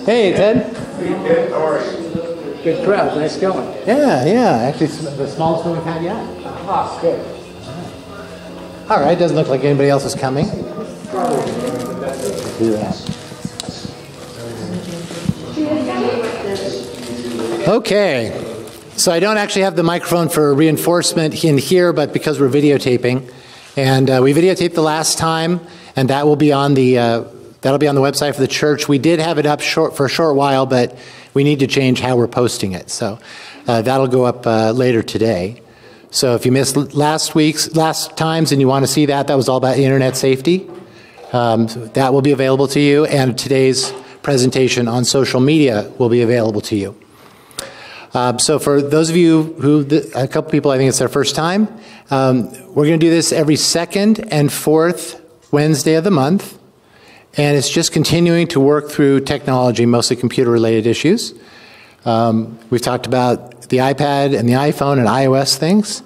Hey, Ted. Hey, Ted. How are you? Good crowd. Nice going. Yeah. Actually, the smallest one we've had yet. Ah, good. All right. Doesn't look like anybody else is coming. Do that. Okay. So I don't actually have the microphone for reinforcement in here, but because we're videotaping, and we videotaped the last time, and that will be on the that'll be on the website for the church. We did have it up for a short while, but we need to change how we're posting it. So that'll go up later today. So if you missed last times and you want to see that, that was all about internet safety. That will be available to you, and today's presentation on social media will be available to you. So for those of you a couple people, I think it's their first time, we're going to do this every second and fourth Wednesday of the month. And it's just continuing to work through technology, mostly computer-related issues. We've talked about the iPad and the iPhone and iOS things.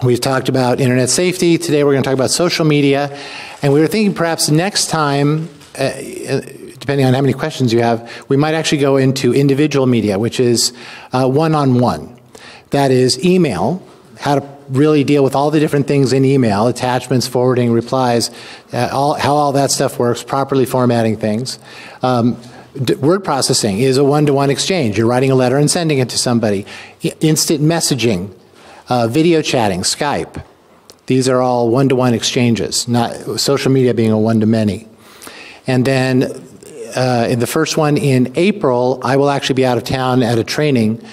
We've talked about internet safety. Today we're going to talk about social media. And we were thinking perhaps next time, depending on how many questions you have, we might actually go into individual media, which is one-on-one. That is email, how to really deal with all the different things in email, attachments, forwarding, replies, how all that stuff works, properly formatting things. Word processing is a one-to-one exchange. You're writing a letter and sending it to somebody. Instant messaging, video chatting, Skype. These are all one-to-one exchanges, not social media being a one-to-many. And then in the first one in April, I will actually be out of town at a training,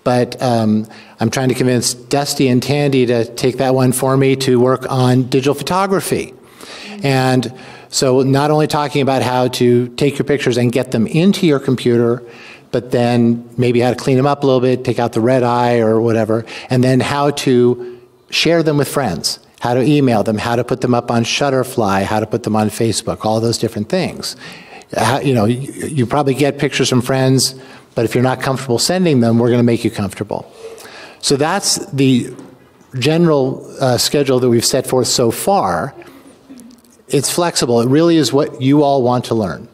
but I'm trying to convince Dusty and Tandy to take that one for me to work on digital photography. And so not only talking about how to take your pictures and get them into your computer, but then maybe how to clean them up a little bit, take out the red eye or whatever, and then how to share them with friends, how to email them, how to put them up on Shutterfly, how to put them on Facebook, all those different things. You probably get pictures from friends, but if you're not comfortable sending them, we're going to make you comfortable. So that's the general schedule that we've set forth so far. It's flexible. It really is what you all want to learn.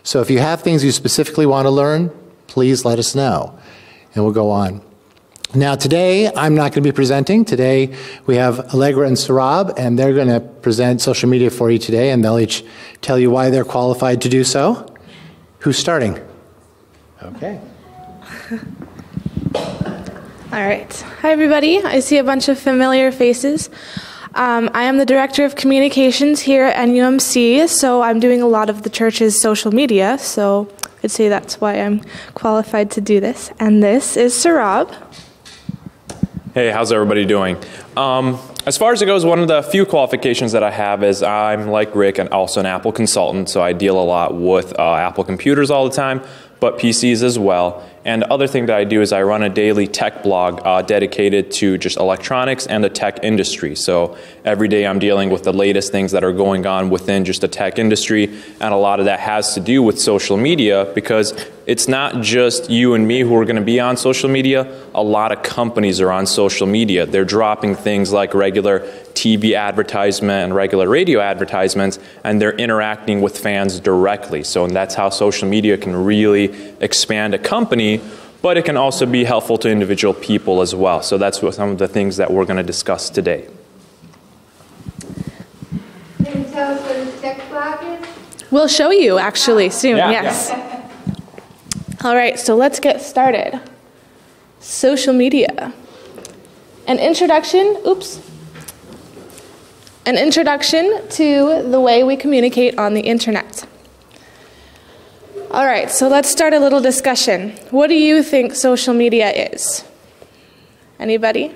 So if you have things you specifically want to learn, please let us know, and we'll go on. Now today, I'm not going to be presenting. Today we have Allegra and Sarab, and they're going to present social media for you today, and they'll each tell you why they're qualified to do so. Who's starting? Okay. All right. Hi, everybody. I see a bunch of familiar faces. I am the Director of Communications here at NUMC, so I'm doing a lot of the church's social media, so I'd say that's why I'm qualified to do this. And this is Sarab. Hey, how's everybody doing? As far as it goes, one of the few qualifications that I have is I'm, like Rick, and also an Apple consultant, so I deal a lot with Apple computers all the time, but PCs as well. And the other thing that I do is I run a daily tech blog dedicated to just electronics and the tech industry. So every day I'm dealing with the latest things that are going on within just the tech industry, and a lot of that has to do with social media, because it's not just you and me who are going to be on social media. A lot of companies are on social media. They're dropping things like regular TV advertisement and regular radio advertisements, and they're interacting with fans directly. So that's how social media can really expand a company, but it can also be helpful to individual people as well. So that's what some of the things that we're going to discuss today. Can you tell us what a tech blog is? We'll show you, actually, soon, yes. Yeah. All right, so let's get started. Social media. An introduction to the way we communicate on the internet. All right, so let's start a little discussion. What do you think social media is? Anybody?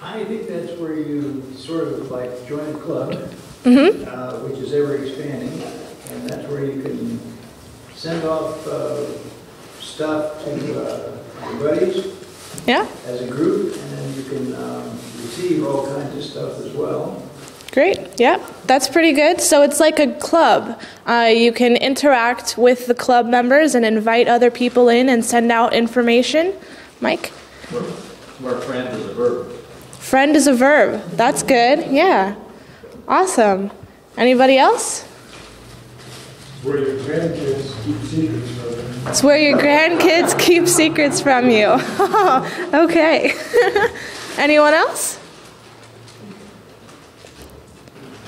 I think that's where you sort of like join a club, which is ever expanding, and that's where you can send off stuff to your buddies as a group, and then you can receive all kinds of stuff as well. Great, yeah, that's pretty good. So it's like a club. You can interact with the club members and invite other people in and send out information. Mike? Where friend is a verb. Friend is a verb. That's good, yeah. Awesome. Anybody else? Where your grandkids keep secrets from you. It's where your grandkids keep secrets from you. Okay. Anyone else?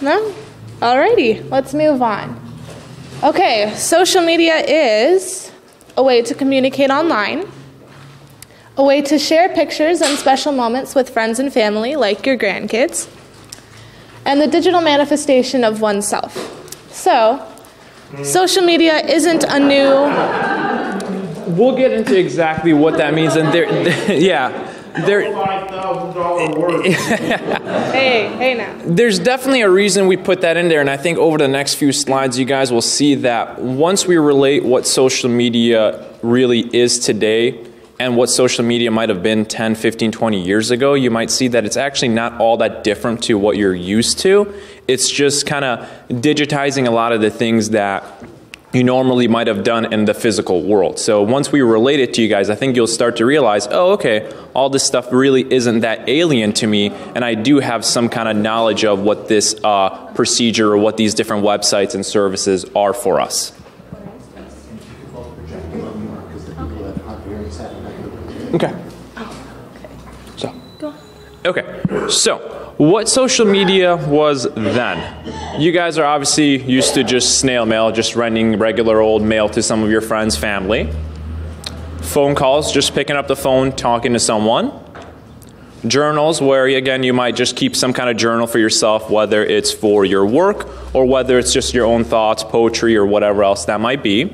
No? Alrighty, let's move on. Okay, social media is a way to communicate online, a way to share pictures and special moments with friends and family, like your grandkids, and the digital manifestation of oneself. So, social media isn't a new... We'll get into exactly what that means, and yeah. $5,000 word. Hey now. There's definitely a reason we put that in there, and I think over the next few slides you guys will see that once we relate what social media really is today and what social media might have been 10, 15, 20 years ago, you might see that it's actually not all that different to what you're used to. It's just kind of digitizing a lot of the things that you normally might have done in the physical world. So once we relate it to you guys, I think you'll start to realize, oh, okay, all this stuff really isn't that alien to me, and I do have some kind of knowledge of what this procedure or what these different websites and services are for us. Okay. So what social media was then? You guys are obviously used to just snail mail, just sending regular old mail to some of your friends, family. Phone calls, just picking up the phone, talking to someone. Journals, where again you might just keep some kind of journal for yourself, whether it's for your work or whether it's just your own thoughts, poetry, or whatever else that might be.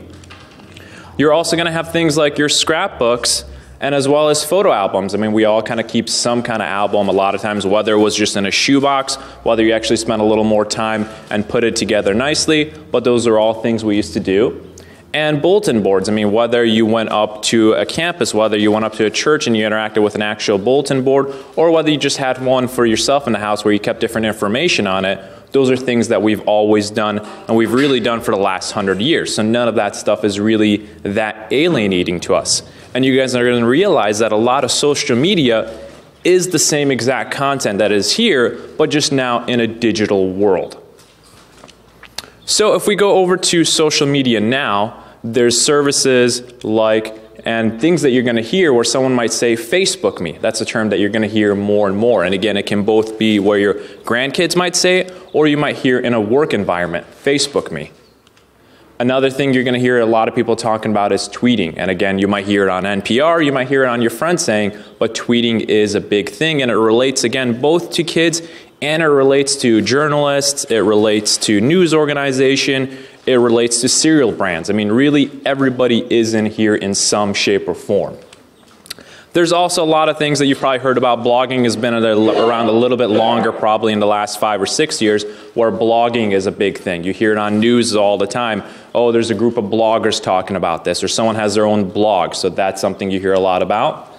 You're also going to have things like your scrapbooks, and as well as photo albums. I mean, we all kind of keep some kind of album a lot of times, whether it was just in a shoebox, whether you actually spent a little more time and put it together nicely, but those are all things we used to do. And bulletin boards. I mean, whether you went up to a campus, whether you went up to a church and you interacted with an actual bulletin board, or whether you just had one for yourself in the house where you kept different information on it, those are things that we've always done and we've really done for the last 100 years. So none of that stuff is really that alienating to us. And you guys are going to realize that a lot of social media is the same exact content that is here, but just now in a digital world. So if we go over to social media now, there's services like, and things that you're going to hear where someone might say, Facebook me. That's a term that you're going to hear more and more. And again, it can both be where your grandkids might say it, or you might hear in a work environment, Facebook me. Another thing you're going to hear a lot of people talking about is tweeting. And again, you might hear it on NPR, you might hear it on your friend saying, but tweeting is a big thing. And it relates, again, both to kids and it relates to journalists, it relates to news organization, it relates to cereal brands. I mean, really, everybody is in here in some shape or form. There's also a lot of things that you've probably heard about. Blogging has been around a little bit longer, probably in the last 5 or 6 years, where blogging is a big thing. You hear it on news all the time. Oh, there's a group of bloggers talking about this, or someone has their own blog, so that's something you hear a lot about.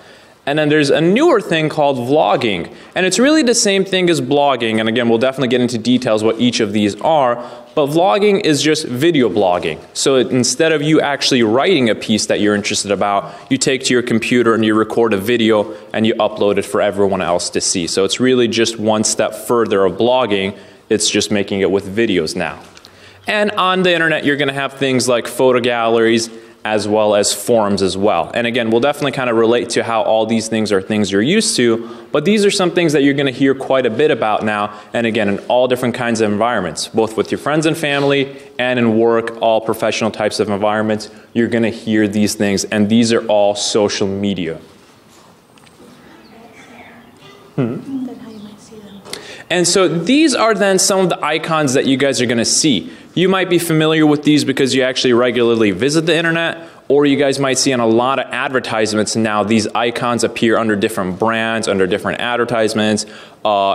And then there's a newer thing called vlogging, and it's really the same thing as blogging, and again, we'll definitely get into details what each of these are, but vlogging is just video blogging. So instead of you actually writing a piece that you're interested about, you take to your computer and you record a video and you upload it for everyone else to see. So it's really just one step further of blogging, it's just making it with videos now. And on the internet, you're going to have things like photo galleries, as well as forums as well. And again, we'll definitely kind of relate to how all these things are things you're used to, but these are some things that you're going to hear quite a bit about now, and again, in all different kinds of environments, both with your friends and family, and in work, all professional types of environments, you're going to hear these things, and these are all social media. And so these are then some of the icons that you guys are going to see. You might be familiar with these because you actually regularly visit the internet, or you guys might see on a lot of advertisements now these icons appear under different brands, under different advertisements,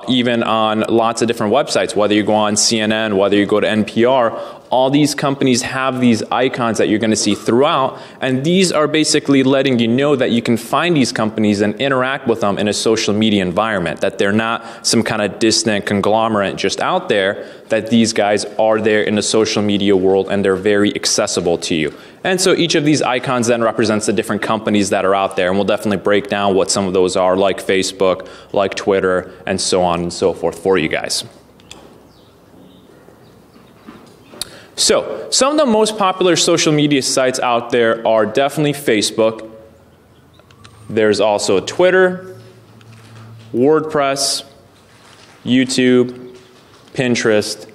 even on lots of different websites, whether you go on CNN, whether you go to NPR, all these companies have these icons that you're going to see throughout, and these are basically letting you know that you can find these companies and interact with them in a social media environment, that they're not some kind of distant conglomerate just out there, that these guys are there in the social media world and they're very accessible to you. And so each of these icons then represents the different companies that are out there, and we'll definitely break down what some of those are, like Facebook, like Twitter, and so on and so forth for you guys. So, some of the most popular social media sites out there are definitely Facebook. There's also Twitter, WordPress, YouTube, Pinterest,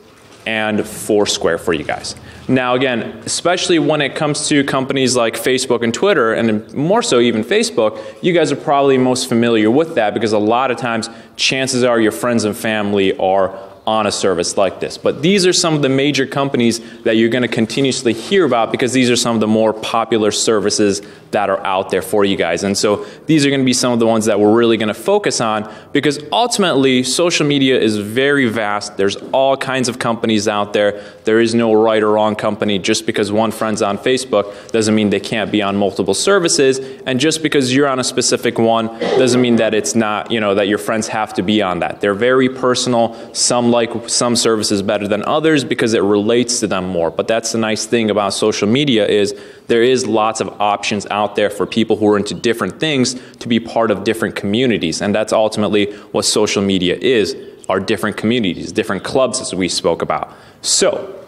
and Foursquare for you guys. Now again, especially when it comes to companies like Facebook and Twitter, and more so even Facebook, you guys are probably most familiar with that because a lot of times chances are your friends and family are on a service like this. But these are some of the major companies that you're going to continuously hear about because these are some of the more popular services that are out there for you guys. And so these are going to be some of the ones that we're really going to focus on because ultimately social media is very vast. There's all kinds of companies out there. There is no right or wrong company. Just because one friend's on Facebook doesn't mean they can't be on multiple services. And just because you're on a specific one doesn't mean that it's not, you know, that your friends have to be on that. They're very personal. Some like some services better than others because it relates to them more. But that's the nice thing about social media is there is lots of options out there for people who are into different things to be part of different communities. And that's ultimately what social media is, are different communities, different clubs as we spoke about. So,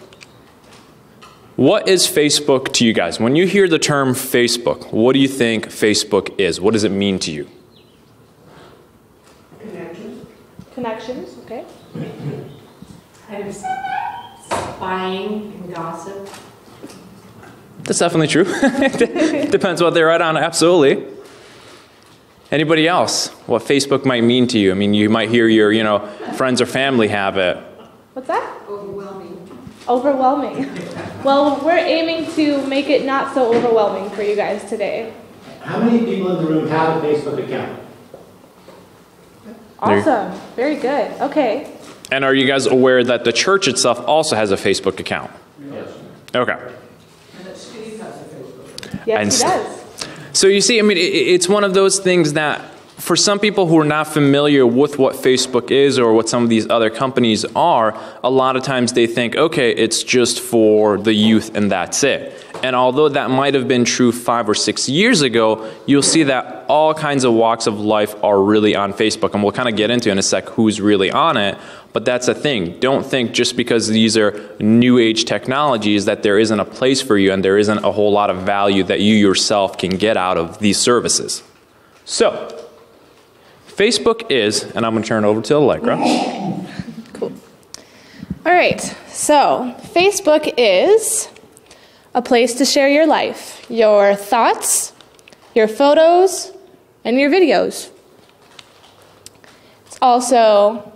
what is Facebook to you guys? When you hear the term Facebook, what do you think Facebook is? What does it mean to you? Connections, okay. Kind of spying and gossip. That's definitely true. Depends what they're right on, absolutely. Anybody else? What Facebook might mean to you? I mean, you might hear your, you know, friends or family have it. What's that? Overwhelming. Overwhelming. Well, we're aiming to make it not so overwhelming for you guys today. How many people in the room have a Facebook account? Awesome. Very good. Okay. And are you guys aware that the church itself also has a Facebook account? Yes. Okay. And that Steve has a Facebook. Yes, he does. So you see, I mean, it's one of those things that for some people who are not familiar with what Facebook is or what some of these other companies are, a lot of times they think, okay, it's just for the youth and that's it. And although that might have been true 5 or 6 years ago, you'll see that all kinds of walks of life are really on Facebook. And we'll kind of get into in a sec who's really on it. But that's the thing. Don't think just because these are new age technologies that there isn't a place for you and there isn't a whole lot of value that you yourself can get out of these services. So, Facebook is, and I'm going to turn it over to Allegra. Cool. All right. So, Facebook is a place to share your life, your thoughts, your photos, and your videos. It's also,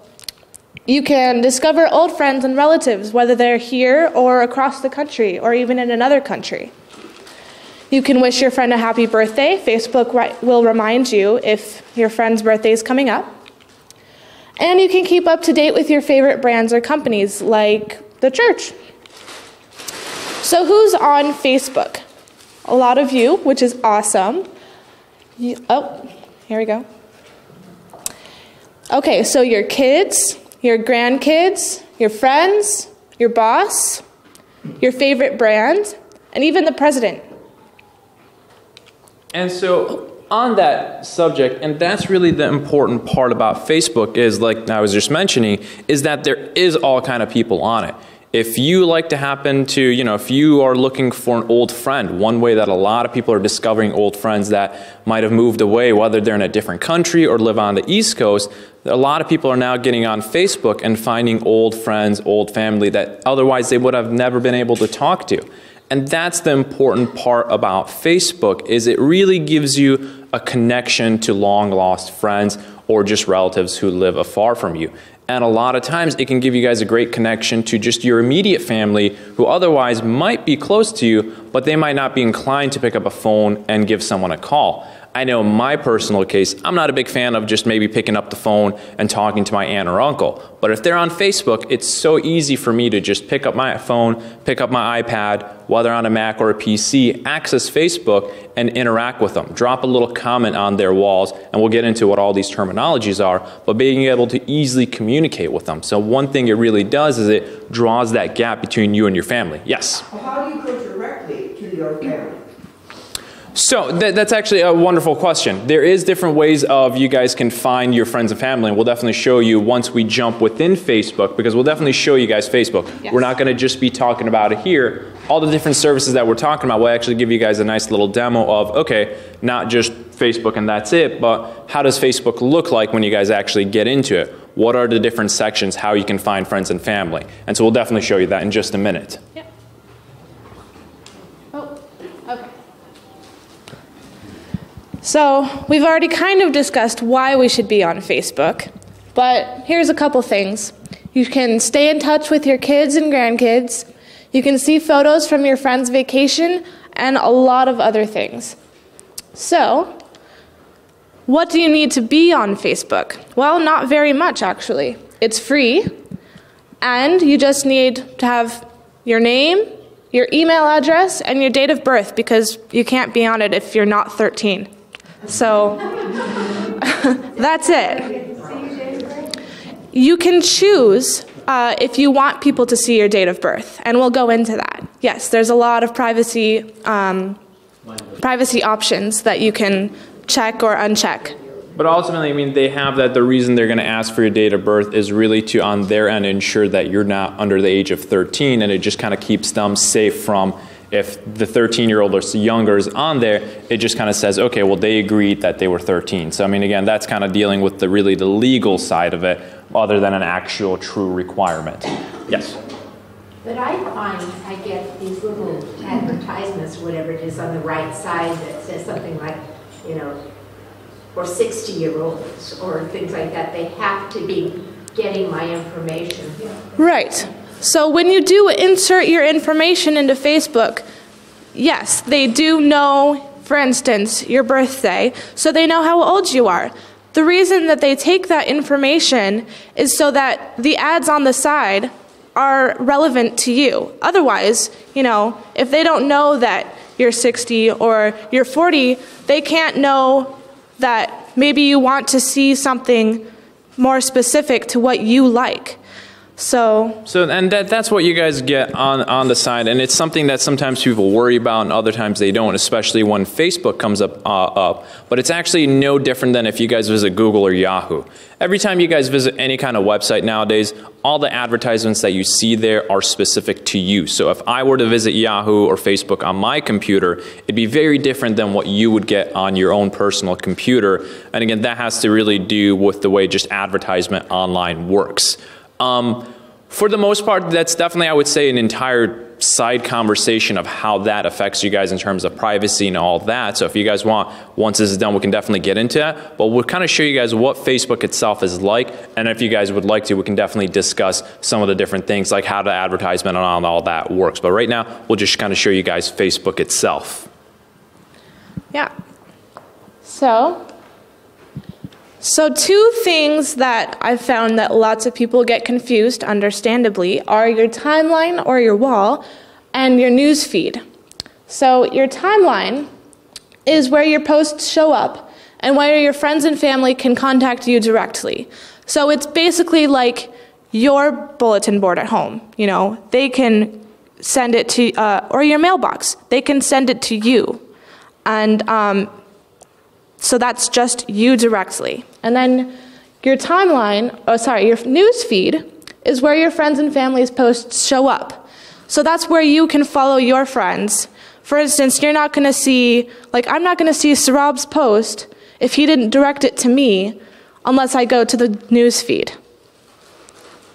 you can discover old friends and relatives, whether they're here or across the country or even in another country. You can wish your friend a happy birthday. Facebook will remind you if your friend's birthday is coming up. And you can keep up to date with your favorite brands or companies like the church. So who's on Facebook? A lot of you, which is awesome. Oh, here we go. Okay, so your kids, your grandkids, your friends, your boss, your favorite brand, and even the president. And so on that subject, and that's really the important part about Facebook is, like I was just mentioning, is that there is all kind of people on it. If you like to happen to, you know, if you are looking for an old friend, one way that a lot of people are discovering old friends that might have moved away, whether they're in a different country or live on the East Coast, a lot of people are now getting on Facebook and finding old friends, old family that otherwise they would have never been able to talk to. And that's the important part about Facebook, is it really gives you a connection to long lost friends or just relatives who live afar from you. And a lot of times it can give you guys a great connection to just your immediate family who otherwise might be close to you, but they might not be inclined to pick up a phone and give someone a call. I know in my personal case, I'm not a big fan of just maybe picking up the phone and talking to my aunt or uncle. But if they're on Facebook, it's so easy for me to just pick up my phone, pick up my iPad, whether on a Mac or a PC, access Facebook and interact with them. Drop a little comment on their walls, and we'll get into what all these terminologies are, but being able to easily communicate with them. So one thing it really does is it draws that gap between you and your family. Yes? How do you go directly to your family? So that's actually a wonderful question. There is different ways of you guys can find your friends and family, and we'll definitely show you once we jump within Facebook, because we'll definitely show you guys Facebook. Yes. We're not going to just be talking about it here. All the different services that we're talking about, we'll actually give you guys a nice little demo of, okay, not just Facebook and that's it, but how does Facebook look like when you guys actually get into it? What are the different sections, how you can find friends and family? And so we'll definitely show you that in just a minute. Yeah. Oh, okay. So we've already kind of discussed why we should be on Facebook, but here's a couple things. You can stay in touch with your kids and grandkids. You can see photos from your friend's vacation and a lot of other things. So, what do you need to be on Facebook? Well, not very much, actually. It's free, and you just need to have your name, your email address, and your date of birth, because you can't be on it if you're not 13. So, that's it. You can choose if you want people to see your date of birth, and we'll go into that. Yes, there's a lot of privacy options that you can check or uncheck. But ultimately, I mean, they have that the reason they're going to ask for your date of birth is really to, on their end, ensure that you're not under the age of 13, and it just kind of keeps them safe from, if the 13-year-old or younger is on there, it just kind of says, okay, well, they agreed that they were 13. So, I mean, again, that's kind of dealing with the legal side of it, other than an actual true requirement. Yes? But I find I get these little advertisements, whatever it is, on the right side that says something like, you know, for 60-year-olds or things like that. They have to be getting my information. Right. So when you do insert your information into Facebook, yes, they do know, for instance, your birthday, so they know how old you are. The reason that they take that information is so that the ads on the side are relevant to you. Otherwise, you know, if they don't know that you're 60 or you're 40, they can't know that maybe you want to see something more specific to what you like. And that's what you guys get on the side, and it's something that sometimes people worry about and other times they don't, especially when Facebook comes up. But it's actually no different than if you guys visit Google or Yahoo. Every time you guys visit any kind of website nowadays, all the advertisements that you see there are specific to you. So if I were to visit Yahoo or Facebook on my computer, it'd be very different than what you would get on your own personal computer. And again, that has to really do with the way just advertisement online works. For the most part, that's definitely, I would say, an entire side conversation of how that affects you guys in terms of privacy and all that. So if you guys want, once this is done, we can definitely get into that. But we'll kind of show you guys what Facebook itself is like. And if you guys would like to, we can definitely discuss some of the different things, like how the advertisement and all that works. But right now, we'll just kind of show you guys Facebook itself. Yeah. So two things that I've found that lots of people get confused, understandably, are your timeline or your wall and your news feed. So your timeline is where your posts show up and where your friends and family can contact you directly. So it's basically like your bulletin board at home. You know, they can send it to, or your mailbox, they can send it to you. And so that's just you directly. And then your timeline, your news feed is where your friends and family's posts show up. So that's where you can follow your friends. For instance, you're not going to see, like, I'm not going to see Sarab's post if he didn't direct it to me unless I go to the news feed.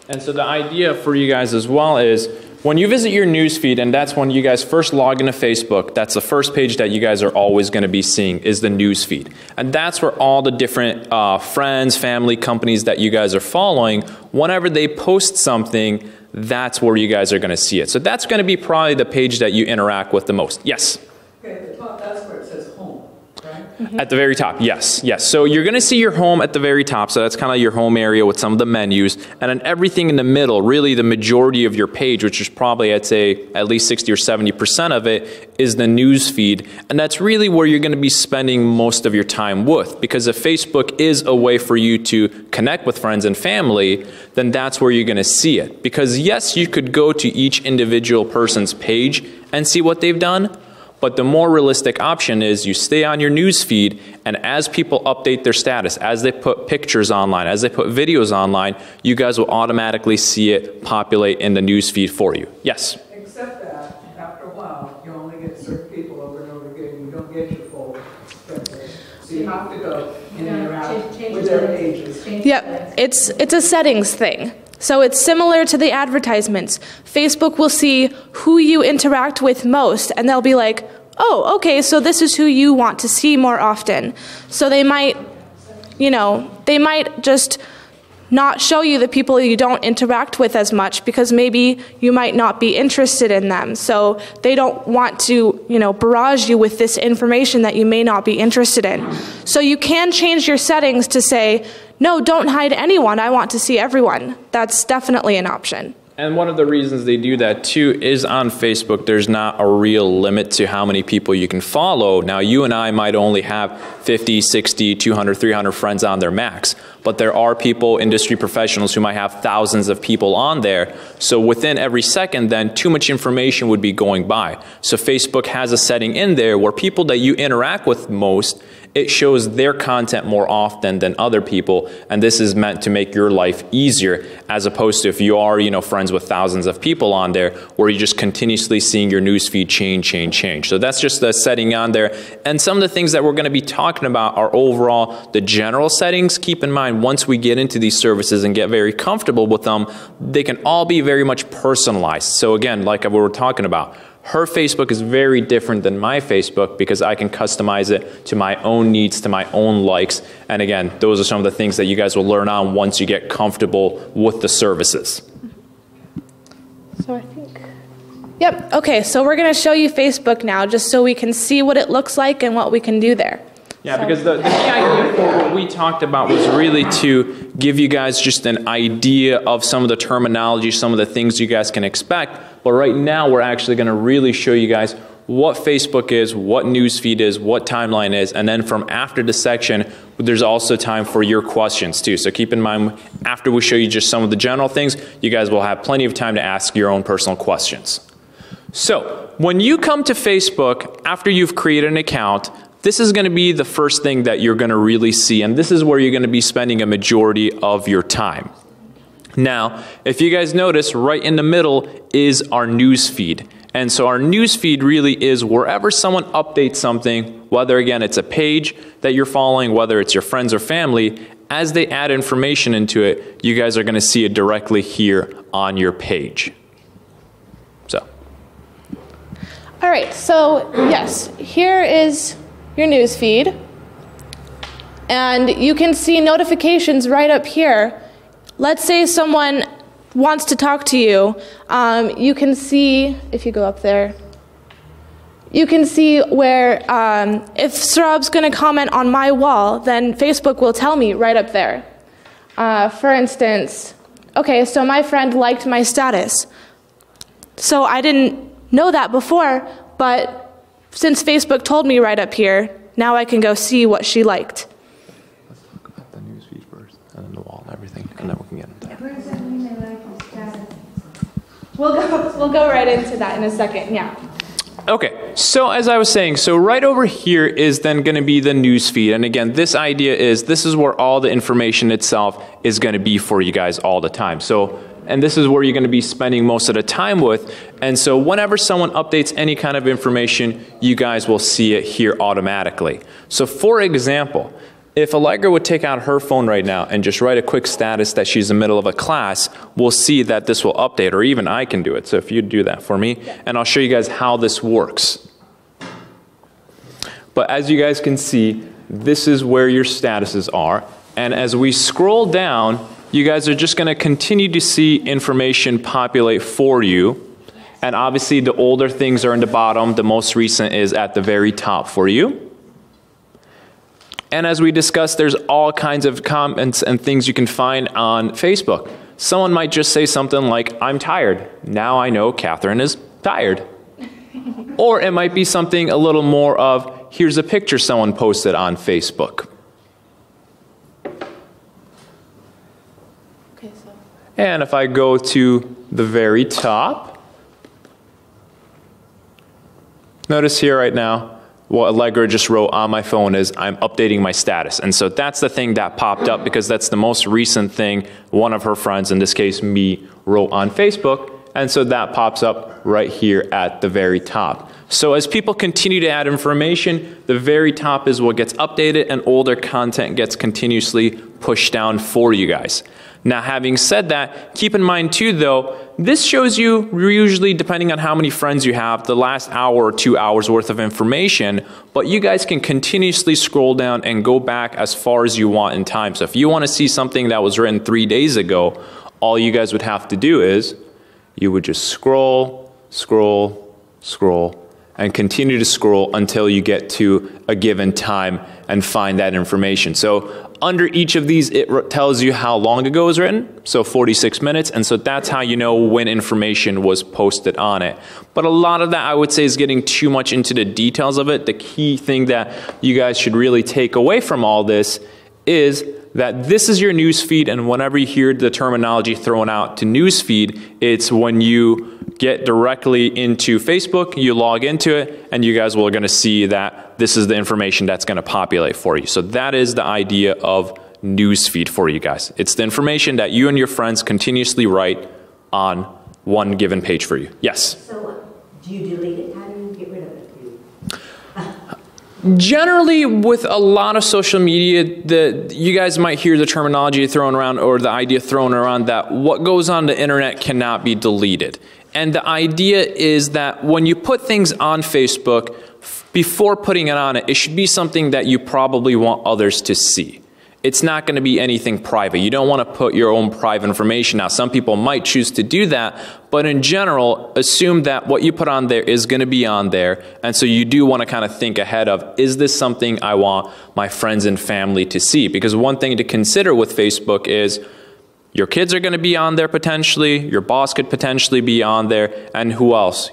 And so the idea for you guys as well is, when you visit your newsfeed, and that's when you guys first log into Facebook, that's the first page that you guys are always going to be seeing is the newsfeed. And that's where all the different friends, family, companies that you guys are following, whenever they post something, that's where you guys are going to see it. So that's going to be probably the page that you interact with the most. Yes? Okay, at the top, that's where it says home, right? Mm-hmm. At the very top, yes, yes. So you're going to see your home at the very top, so that's kind of your home area with some of the menus, and then everything in the middle, really the majority of your page, which is probably, I'd say, at least 60 or 70% of it, is the news feed, and that's really where you're going to be spending most of your time with, because if Facebook is a way for you to connect with friends and family, then that's where you're going to see it. Because yes, you could go to each individual person's page and see what they've done, But the more realistic option is you stay on your news feed, and as people update their status, as they put pictures online, as they put videos online, you guys will automatically see it populate in the news feed for you. Yes? Except that, after a while, you only get certain people over and over again, you don't get your full picture. So you have to go and interact with their pages. Yep, it's a settings thing. So it's similar to the advertisements. Facebook will see who you interact with most, and they'll be like, oh, okay, so this is who you want to see more often. So they might, they might just not show you the people you don't interact with as much because maybe you might not be interested in them. So they don't want to, barrage you with this information that you may not be interested in. So you can change your settings to say, no, don't hide anyone. I want to see everyone. That's definitely an option. And one of the reasons they do that too is on Facebook, there's not a real limit to how many people you can follow. Now, you and I might only have 50, 60, 200, 300 friends on their max, but there are people, industry professionals, who might have thousands of people on there. So within every second, then too much information would be going by. So Facebook has a setting in there where people that you interact with most, it shows their content more often than other people, and this is meant to make your life easier, as opposed to if you are, friends with thousands of people on there, where you're just continuously seeing your newsfeed change. So that's just the setting on there. And some of the things that we're going to be talking about are overall the general settings. Keep in mind, once we get into these services and get very comfortable with them, they can all be very much personalized. So again, like we were talking about, her Facebook is very different than my Facebook because I can customize it to my own needs, to my own likes. And again, those are some of the things that you guys will learn on once you get comfortable with the services. So I think, yep, okay, so we're going to show you Facebook now just so we can see what it looks like and what we can do there. Yeah, because the key idea for what we talked about was really to give you guys just an idea of some of the terminology, some of the things you guys can expect. But right now, we're actually going to really show you guys what Facebook is, what newsfeed is, what timeline is, and then from after the section, there's also time for your questions too. So keep in mind, after we show you just some of the general things, you guys will have plenty of time to ask your own personal questions. So when you come to Facebook, after you've created an account, this is going to be the first thing that you're going to really see, and this is where you're going to be spending a majority of your time. Now, if you guys notice, right in the middle is our news feed. And so our news feed really is wherever someone updates something, whether again it's a page that you're following, whether it's your friends or family, as they add information into it, you guys are going to see it directly here on your page. So. All right, so yes, here is your news feed. And you can see notifications right up here. Let's say someone wants to talk to you. You can see, if you go up there, you can see where if Sarab's going to comment on my wall, then Facebook will tell me right up there. For instance, okay, so my friend liked my status. So I didn't know that before, but since Facebook told me right up here, now I can go see what she liked. Let's talk about the news feed first, and then the wall and everything, and then we can get into that. What does that mean they like the status? We'll go right into that in a second, yeah. Okay, so as I was saying, so right over here is then going to be the news feed. And again, this idea is this is where all the information itself is going to be for you guys all the time. So, and this is where you're going to be spending most of the time with. And so whenever someone updates any kind of information, you guys will see it here automatically. So for example, if Allegra would take out her phone right now and just write a quick status that she's in the middle of a class, we'll see that this will update, or even I can do it. So if you do that for me, and I'll show you guys how this works. But as you guys can see, this is where your statuses are. And as we scroll down, you guys are just going to continue to see information populate for you. And obviously the older things are in the bottom, the most recent is at the very top for you. And as we discussed, there's all kinds of comments and things you can find on Facebook. Someone might just say something like, I'm tired. Now I know Catherine is tired. Or it might be something a little more of, here's a picture someone posted on Facebook. Okay, so. And if I go to the very top, Notice here right now, what Allegra just wrote on my phone is I'm updating my status. And so that's the thing that popped up because that's the most recent thing one of her friends, in this case me, wrote on Facebook. And so that pops up right here at the very top. So as people continue to add information, the very top is what gets updated and older content gets continuously pushed down for you guys. Now, having said that, keep in mind too though, this shows you usually, depending on how many friends you have, the last hour or 2 hours worth of information, but you guys can continuously scroll down and go back as far as you want in time. So if you want to see something that was written 3 days ago, all you guys would have to do is, you would just scroll, scroll, scroll, and continue to scroll until you get to a given time and find that information. So under each of these, it tells you how long ago it was written, so 46 minutes, and so that's how you know when information was posted on it. But a lot of that, I would say, is getting too much into the details of it. The key thing that you guys should really take away from all this is that this is your news feed, and whenever you hear the terminology thrown out to news feed, it's when you get directly into Facebook, you log into it, and you guys are going to see that this is the information that's going to populate for you. So that is the idea of news feed for you guys. It's the information that you and your friends continuously write on one given page for you. Yes? So do you delete it? How do you get rid of it? Generally, with a lot of social media, you guys might hear the terminology thrown around or the idea thrown around that what goes on the internet cannot be deleted. And the idea is that when you put things on Facebook, before putting it on it should be something that you probably want others to see. It's not going to be anything private. You don't want to put your own private information out. Some people might choose to do that, but in general, assume that what you put on there is going to be on there. And so you do want to kind of think ahead of, is this something I want my friends and family to see? Because one thing to consider with Facebook is your kids are going to be on there potentially, your boss could potentially be on there, and who else,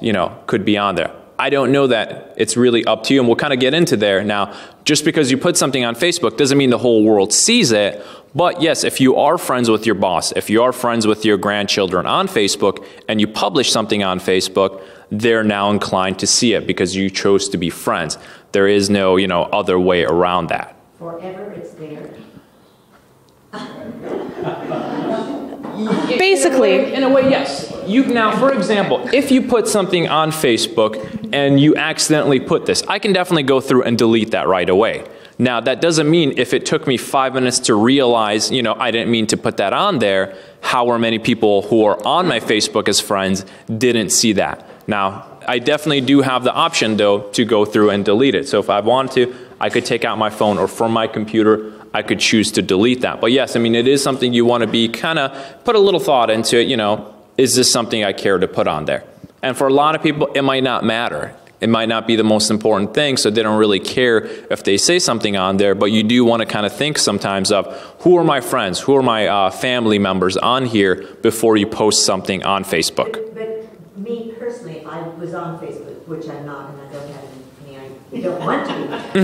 could be on there. I don't know that. It's really up to you, and we'll kind of get into there. Now, just because you put something on Facebook doesn't mean the whole world sees it, but yes, if you are friends with your boss, if you are friends with your grandchildren on Facebook, and you publish something on Facebook, they're now inclined to see it because you chose to be friends. There is no, other way around that. Forever it's there. Basically. In a way, yes. You now, for example, if you put something on Facebook and you accidentally put this, I can definitely go through and delete that right away. Now, that doesn't mean if it took me 5 minutes to realize, I didn't mean to put that on there, how many people who are on my Facebook as friends didn't see that. Now, I definitely do have the option, though, to go through and delete it. So if I want to, I could take out my phone, or from my computer, I could choose to delete that. But yes, it is something you want to be kind of put a little thought into it, is this something I care to put on there? And for a lot of people, it might not matter. It might not be the most important thing, so they don't really care if they say something on there, but you do want to kind of think sometimes of, who are my friends, who are my family members on here before you post something on Facebook. But me personally, I was on Facebook, which I'm not, and I don't have any, I don't want to be.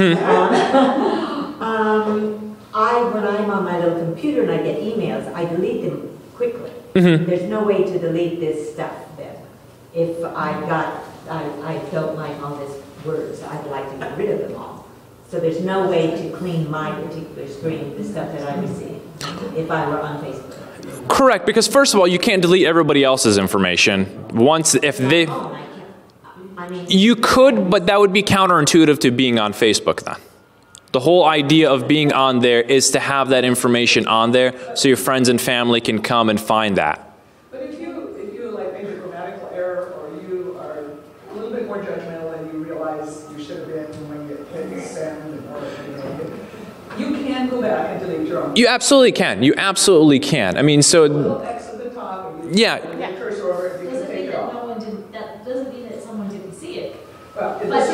When I'm on my little computer and I get emails, I delete them quickly. There's no way to delete this stuff then. If I don't like all these words, I'd like to get rid of them all. So there's no way to clean my particular screen, the stuff that I receive, if I were on Facebook. Correct, because first of all, you can't delete everybody else's information. You could, but that would be counterintuitive to being on Facebook then. The whole idea of being on there is to have that information on there so your friends and family can come and find that. But if you like make a grammatical error, or you are a little bit more judgmental and you realize you should have been when you hit send, you can go back and delete your own. You absolutely can. You absolutely can. So a little X at the top, and you cursor over it, you can take it off. That doesn't mean that someone didn't see it. Well, it does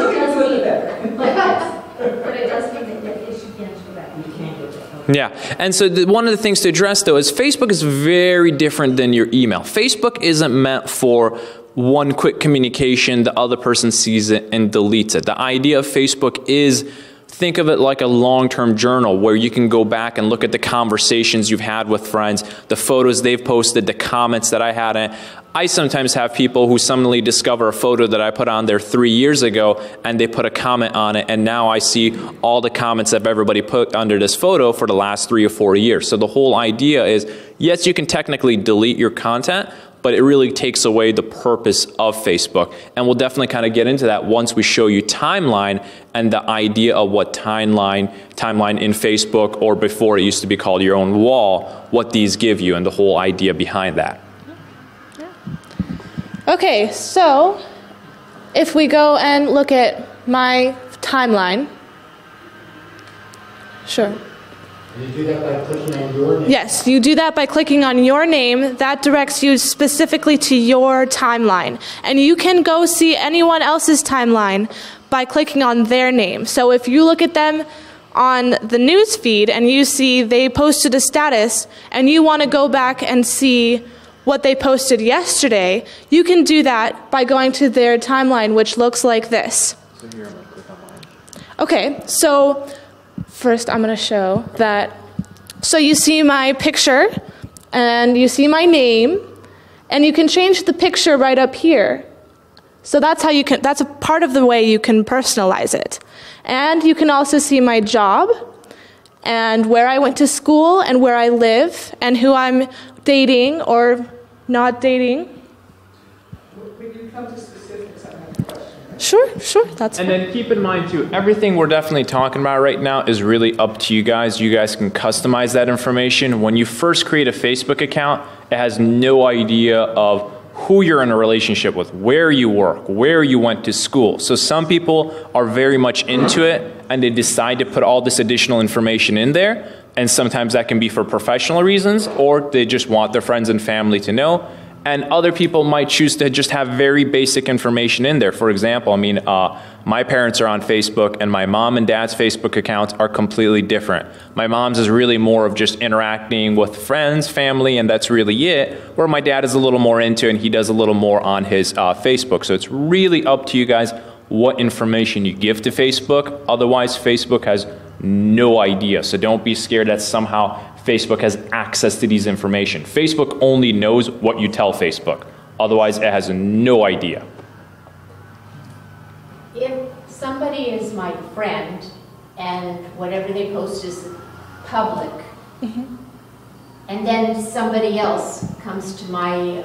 mean better. But it does mean that you can't go back. You can't go back. Yeah, and so one of the things to address, though, is Facebook is very different than your email. Facebook isn't meant for one quick communication, the other person sees it and deletes it. The idea of Facebook is think of it like a long-term journal where you can go back and look at the conversations you've had with friends, the photos they've posted, the comments that I had. And I sometimes have people who suddenly discover a photo that I put on there 3 years ago, and they put a comment on it, and now I see all the comments that everybody put under this photo for the last 3 or 4 years. So the whole idea is, yes, you can technically delete your content, but it really takes away the purpose of Facebook. And we'll definitely kind of get into that once we show you timeline and the idea of what timeline in Facebook, or before it used to be called your own wall, what these give you and the whole idea behind that. Okay, so if we go and look at my timeline. Sure. You do that by clicking on your name? Yes, you do that by clicking on your name. That directs you specifically to your timeline. And you can go see anyone else's timeline by clicking on their name. So if you look at them on the news feed and you see they posted a status and you want to go back and see what they posted yesterday, you can do that by going to their timeline, which looks like this. So here I'm going to click on mine. Okay, so first I'm going to show that. So you see my picture and you see my name, and you can change the picture right up here. So that's how you can, that's a part of the way you can personalize it. And you can also see my job and where I went to school and where I live and who I'm dating or not dating. When you come to specifics, I have a question. Sure, that's And fine. then keep in mind too, everything we're definitely talking about right now is really up to you guys. You guys can customize that information. When you first create a Facebook account, it has no idea of who you're in a relationship with, where you work, where you went to school. So some people are very much into it and they decide to put all this additional information in there. And sometimes that can be for professional reasons, or they just want their friends and family to know. And other people might choose to just have very basic information in there. For example, I mean, my parents are on Facebook, and my mom and dad's Facebook accounts are completely different. My mom's is really more of just interacting with friends, family, and that's really it. Where my dad is a little more into, and he does a little more on his Facebook. So it's really up to you guys what information you give to Facebook. Otherwise, Facebook has no idea. So don't be scared that somehow Facebook has access to these information. Facebook only knows what you tell Facebook. Otherwise, it has no idea. If somebody is my friend and whatever they post is public, and then somebody else comes to my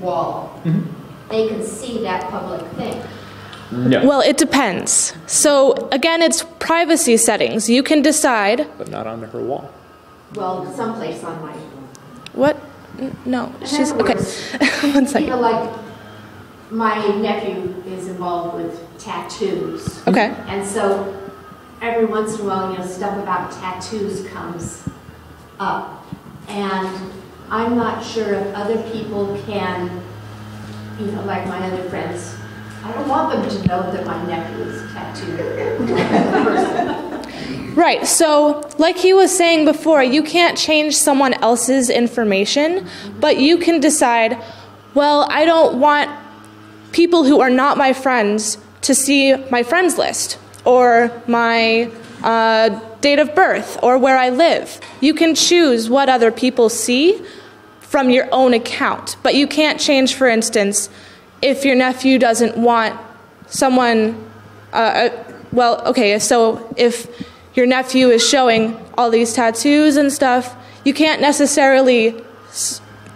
wall, they can see that public thing. No. Well, it depends. So again, it's privacy settings. You can decide. But not on her wall. Well, someplace on my. What? No, she's In other okay. words, One You second. know, like my nephew is involved with tattoos. Okay. And so every once in a while, you know, stuff about tattoos comes up. And I'm not sure if other people can, you know, like my other friends, I don't want them to know that my nephew is tattooed person. Right. So, like he was saying before, you can't change someone else's information, but you can decide, well, I don't want people who are not my friends to see my friends list or my date of birth or where I live. You can choose what other people see from your own account, but you can't change, for instance, if your nephew doesn't want someone, well, okay, so if your nephew is showing all these tattoos and stuff, you can't necessarily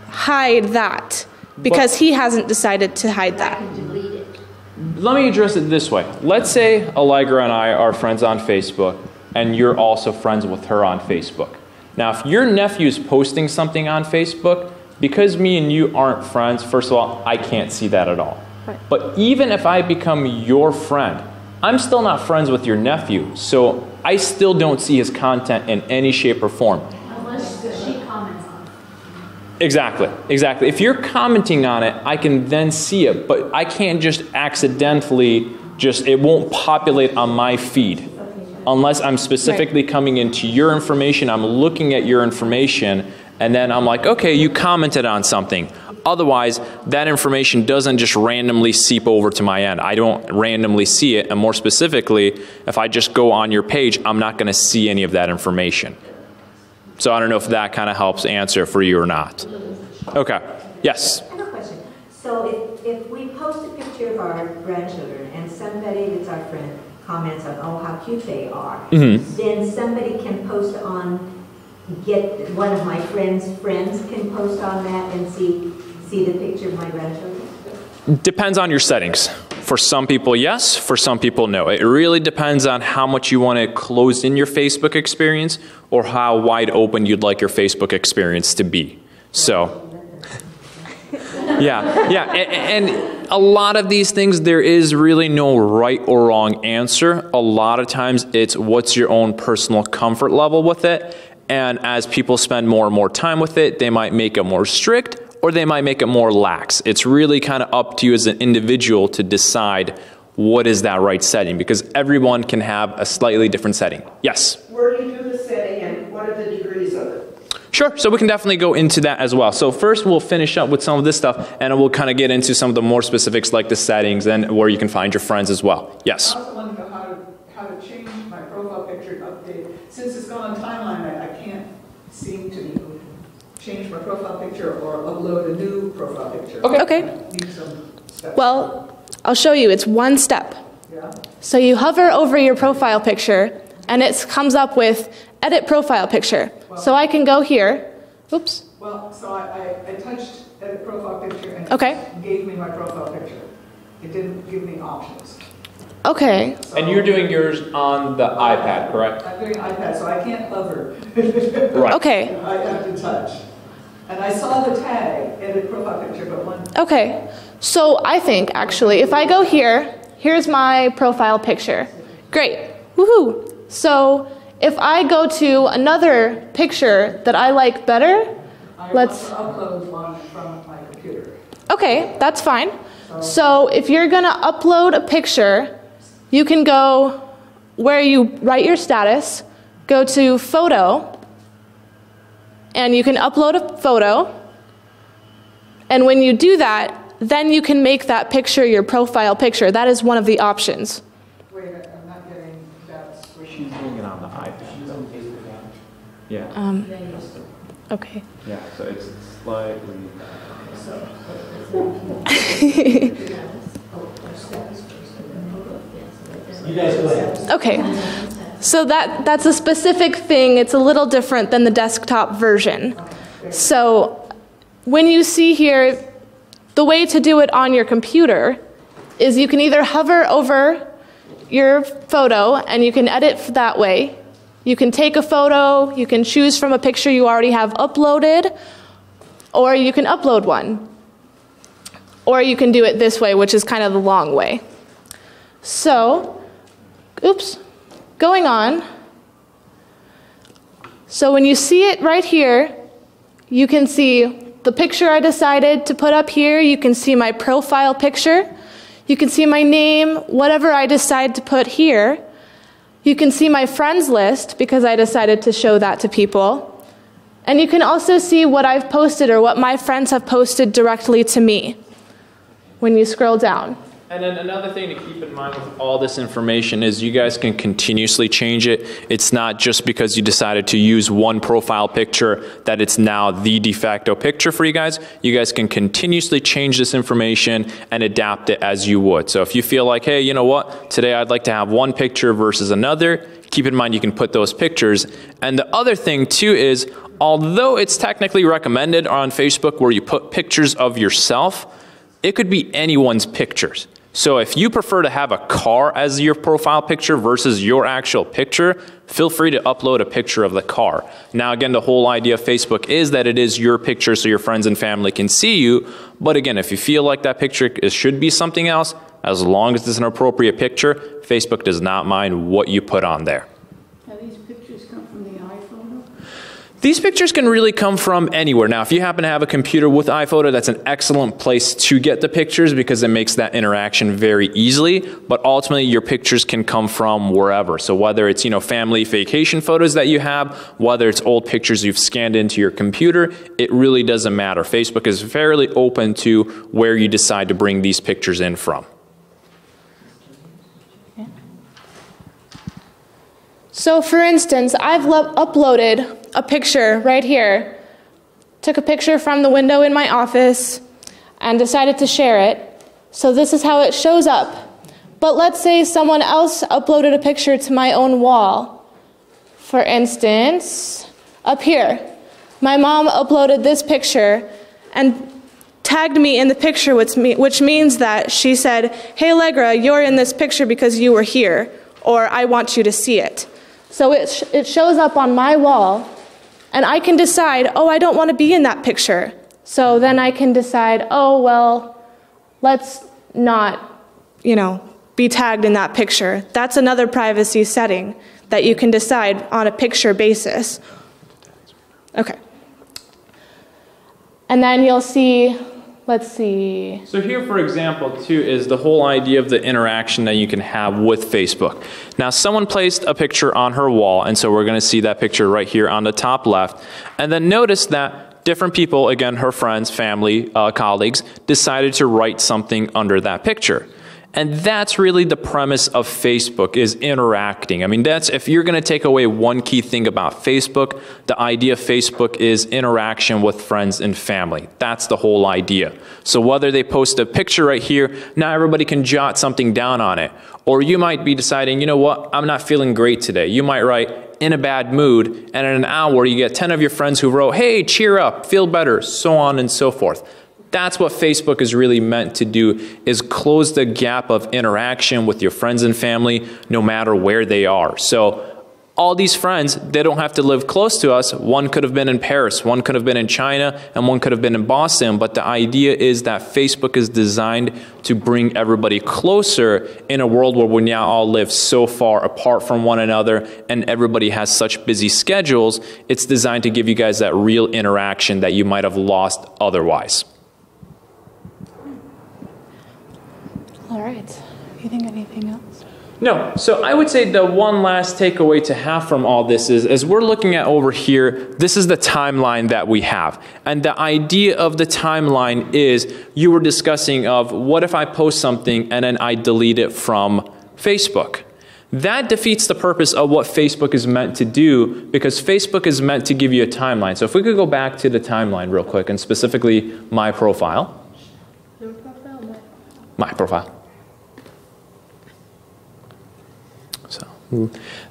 hide that because he hasn't decided to hide that. Delete it. Let me address it this way. Let's say Allegra and I are friends on Facebook, and you're also friends with her on Facebook. Now, if your nephew's posting something on Facebook, because me and you aren't friends, first of all, I can't see that at all. Right. But even if I become your friend, I'm still not friends with your nephew, so I still don't see his content in any shape or form. Unless she comments on it. Exactly. If you're commenting on it, I can then see it, but I can't just accidentally it won't populate on my feed unless I'm specifically coming into your information, I'm looking at your information, and then I'm like, okay, you commented on something. Otherwise, that information doesn't just randomly seep over to my end. I don't randomly see it, and more specifically, if I just go on your page, I'm not going to see any of that information. So I don't know if that kind of helps answer for you or not. Okay. Yes? I have a question. So if we post a picture of our grandchildren and somebody that's our friend comments on, oh, how cute they are, then somebody can post on, get one of my friends' friends can post on that and see the picture of my grandchildren? Depends on your settings. For some people, yes. For some people, no. It really depends on how much you want to close in your Facebook experience or how wide open you'd like your Facebook experience to be. So, yeah. And a lot of these things, there is really no right or wrong answer. A lot of times it's what's your own personal comfort level with it. And as people spend more and more time with it, they might make it more strict or they might make it more lax. It's really kind of up to you as an individual to decide what is that right setting, because everyone can have a slightly different setting. Yes? Where do you do the setting and what are the degrees of it? Sure, so we can definitely go into that as well. So first we'll finish up with some of this stuff and we'll kind of get into some of the more specifics like the settings and where you can find your friends as well. Yes? I also want to know how to change my profile picture and update. Since it's gone on timeline, I can't seem to change my profile picture or upload a new profile picture. Okay. I need some steps. Well, I'll show you. It's one step. Yeah. So you hover over your profile picture, and it comes up with Edit Profile Picture. So I can go here. Oops. Well, so I touched Edit Profile Picture and Okay. it gave me my profile picture. It didn't give me options. Okay. So And you're doing yours on the iPad, correct? I'm doing iPad, so I can't hover. Right. Okay. I have to touch. And I saw the tag, Edit Profile Picture, but one... Okay. So I think, actually, if I go here, here's my profile picture. Great. Woohoo. So if I go to another picture that I like better, I let's... want to upload one from my computer. Okay, that's fine. So if you're going to upload a picture, you can go where you write your status, go to Photo, and you can upload a photo. And when you do that, then you can make that picture your profile picture. That is one of the options. Wait, I'm not getting that. She's doing it on the iPad. Yeah. Okay. Yeah, so it's slightly... You guys go ahead. Okay. So that's a specific thing. It's a little different than the desktop version. So when you see here, the way to do it on your computer is you can either hover over your photo and you can edit that way. You can take a photo, you can choose from a picture you already have uploaded, or you can upload one. Or you can do it this way, which is kind of the long way. So, oops, going on. So when you see it right here, you can see the picture I decided to put up here. You can see my profile picture. You can see my name, whatever I decide to put here. You can see my friends list because I decided to show that to people. And you can also see what I've posted or what my friends have posted directly to me when you scroll down. And then another thing to keep in mind with all this information is you guys can continuously change it. It's not just because you decided to use one profile picture that it's now the de facto picture for you guys. You guys can continuously change this information and adapt it as you would. So if you feel like, hey, you know what, today I'd like to have one picture versus another, keep in mind you can put those pictures. And the other thing too is, although it's technically recommended on Facebook where you put pictures of yourself, it could be anyone's pictures. So if you prefer to have a car as your profile picture versus your actual picture, feel free to upload a picture of the car. Now again, the whole idea of Facebook is that it is your picture so your friends and family can see you. But again, if you feel like that picture should be something else, as long as it's an appropriate picture, Facebook does not mind what you put on there. Have these pictures come from the iPhone? These pictures can really come from anywhere. Now, if you happen to have a computer with iPhoto, that's an excellent place to get the pictures because it makes that interaction very easily. But ultimately, your pictures can come from wherever. So whether it's, family vacation photos that you have, whether it's old pictures you've scanned into your computer, it really doesn't matter. Facebook is fairly open to where you decide to bring these pictures in from. So for instance, I've uploaded a picture right here. Took a picture from the window in my office and decided to share it. So this is how it shows up. But let's say someone else uploaded a picture to my own wall. For instance, up here, my mom uploaded this picture and tagged me in the picture, which means that she said, "Hey Allegra, you're in this picture because you were here," or "I want you to see it." So it shows up on my wall, and I can decide, oh, I don't want to be in that picture. So then I can decide, oh, well, let's not, be tagged in that picture. That's another privacy setting that you can decide on a picture basis. Okay. And then you'll see, let's see. So here, for example, too, is the whole idea of the interaction that you can have with Facebook. Now, someone placed a picture on her wall, and so we're going to see that picture right here on the top left. And then notice that different people, again, her friends, family, colleagues, decided to write something under that picture. And that's really the premise of Facebook, is interacting. I mean, if you're going to take away one key thing about Facebook, the idea of Facebook is interaction with friends and family. That's the whole idea. So whether they post a picture right here, now everybody can jot something down on it. Or you might be deciding, you know what, I'm not feeling great today. You might write, "in a bad mood," and in an hour you get 10 of your friends who wrote, "Hey, cheer up, feel better," so on and so forth. That's what Facebook is really meant to do, is close the gap of interaction with your friends and family no matter where they are. So all these friends, they don't have to live close to us. One could have been in Paris, one could have been in China, and one could have been in Boston. But the idea is that Facebook is designed to bring everybody closer in a world where we now all live so far apart from one another and everybody has such busy schedules. It's designed to give you guys that real interaction that you might have lost otherwise. All right. You think anything else? No. So I would say the one last takeaway to have from all this is, as we're looking at over here, this is the timeline that we have. And the idea of the timeline is, you were discussing of, what if I post something and then I delete it from Facebook? That defeats the purpose of what Facebook is meant to do, because Facebook is meant to give you a timeline. So if we could go back to the timeline real quick, and specifically my profile. Your profile? My profile.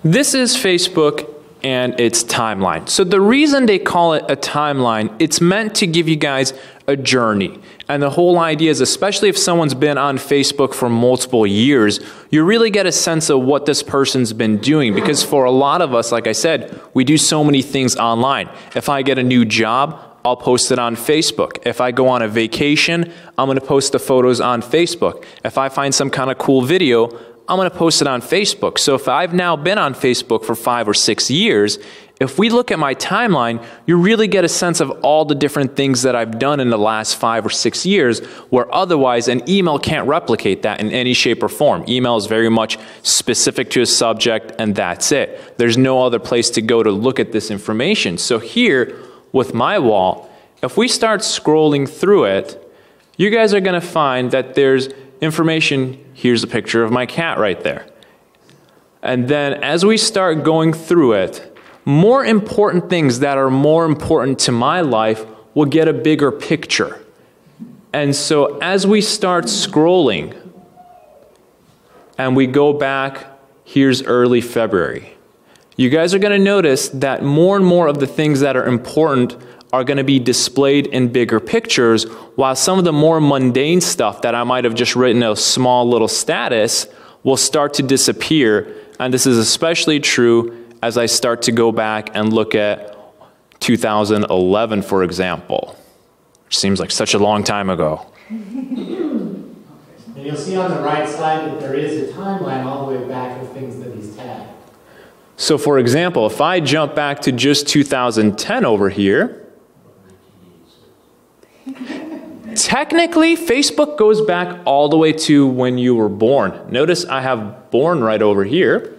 This is Facebook and its timeline. So the reason they call it a timeline, it's meant to give you guys a journey. And the whole idea is, especially if someone's been on Facebook for multiple years, you really get a sense of what this person's been doing. Because for a lot of us, like I said, we do so many things online. If I get a new job, I'll post it on Facebook. If I go on a vacation, I'm going to post the photos on Facebook. If I find some kind of cool video, I'm going to post it on Facebook. So if I've now been on Facebook for 5 or 6 years, if we look at my timeline, you really get a sense of all the different things that I've done in the last 5 or 6 years, where otherwise an email can't replicate that in any shape or form. Email is very much specific to a subject, and that's it. There's no other place to go to look at this information. So here, with my wall, if we start scrolling through it, you guys are going to find that there's information. Here's a picture of my cat right there. And then as we start going through it, more important things that are more important to my life will get a bigger picture. And so as we start scrolling and we go back, here's early February, you guys are going to notice that more and more of the things that are important are going to be displayed in bigger pictures, while some of the more mundane stuff that I might have just written a small little status will start to disappear. And this is especially true as I start to go back and look at 2011, for example, which seems like such a long time ago. And you'll see on the right side that there is a timeline all the way back of things that he's tagged. So for example, if I jump back to just 2010 over here, technically, Facebook goes back all the way to when you were born. Notice I have born right over here.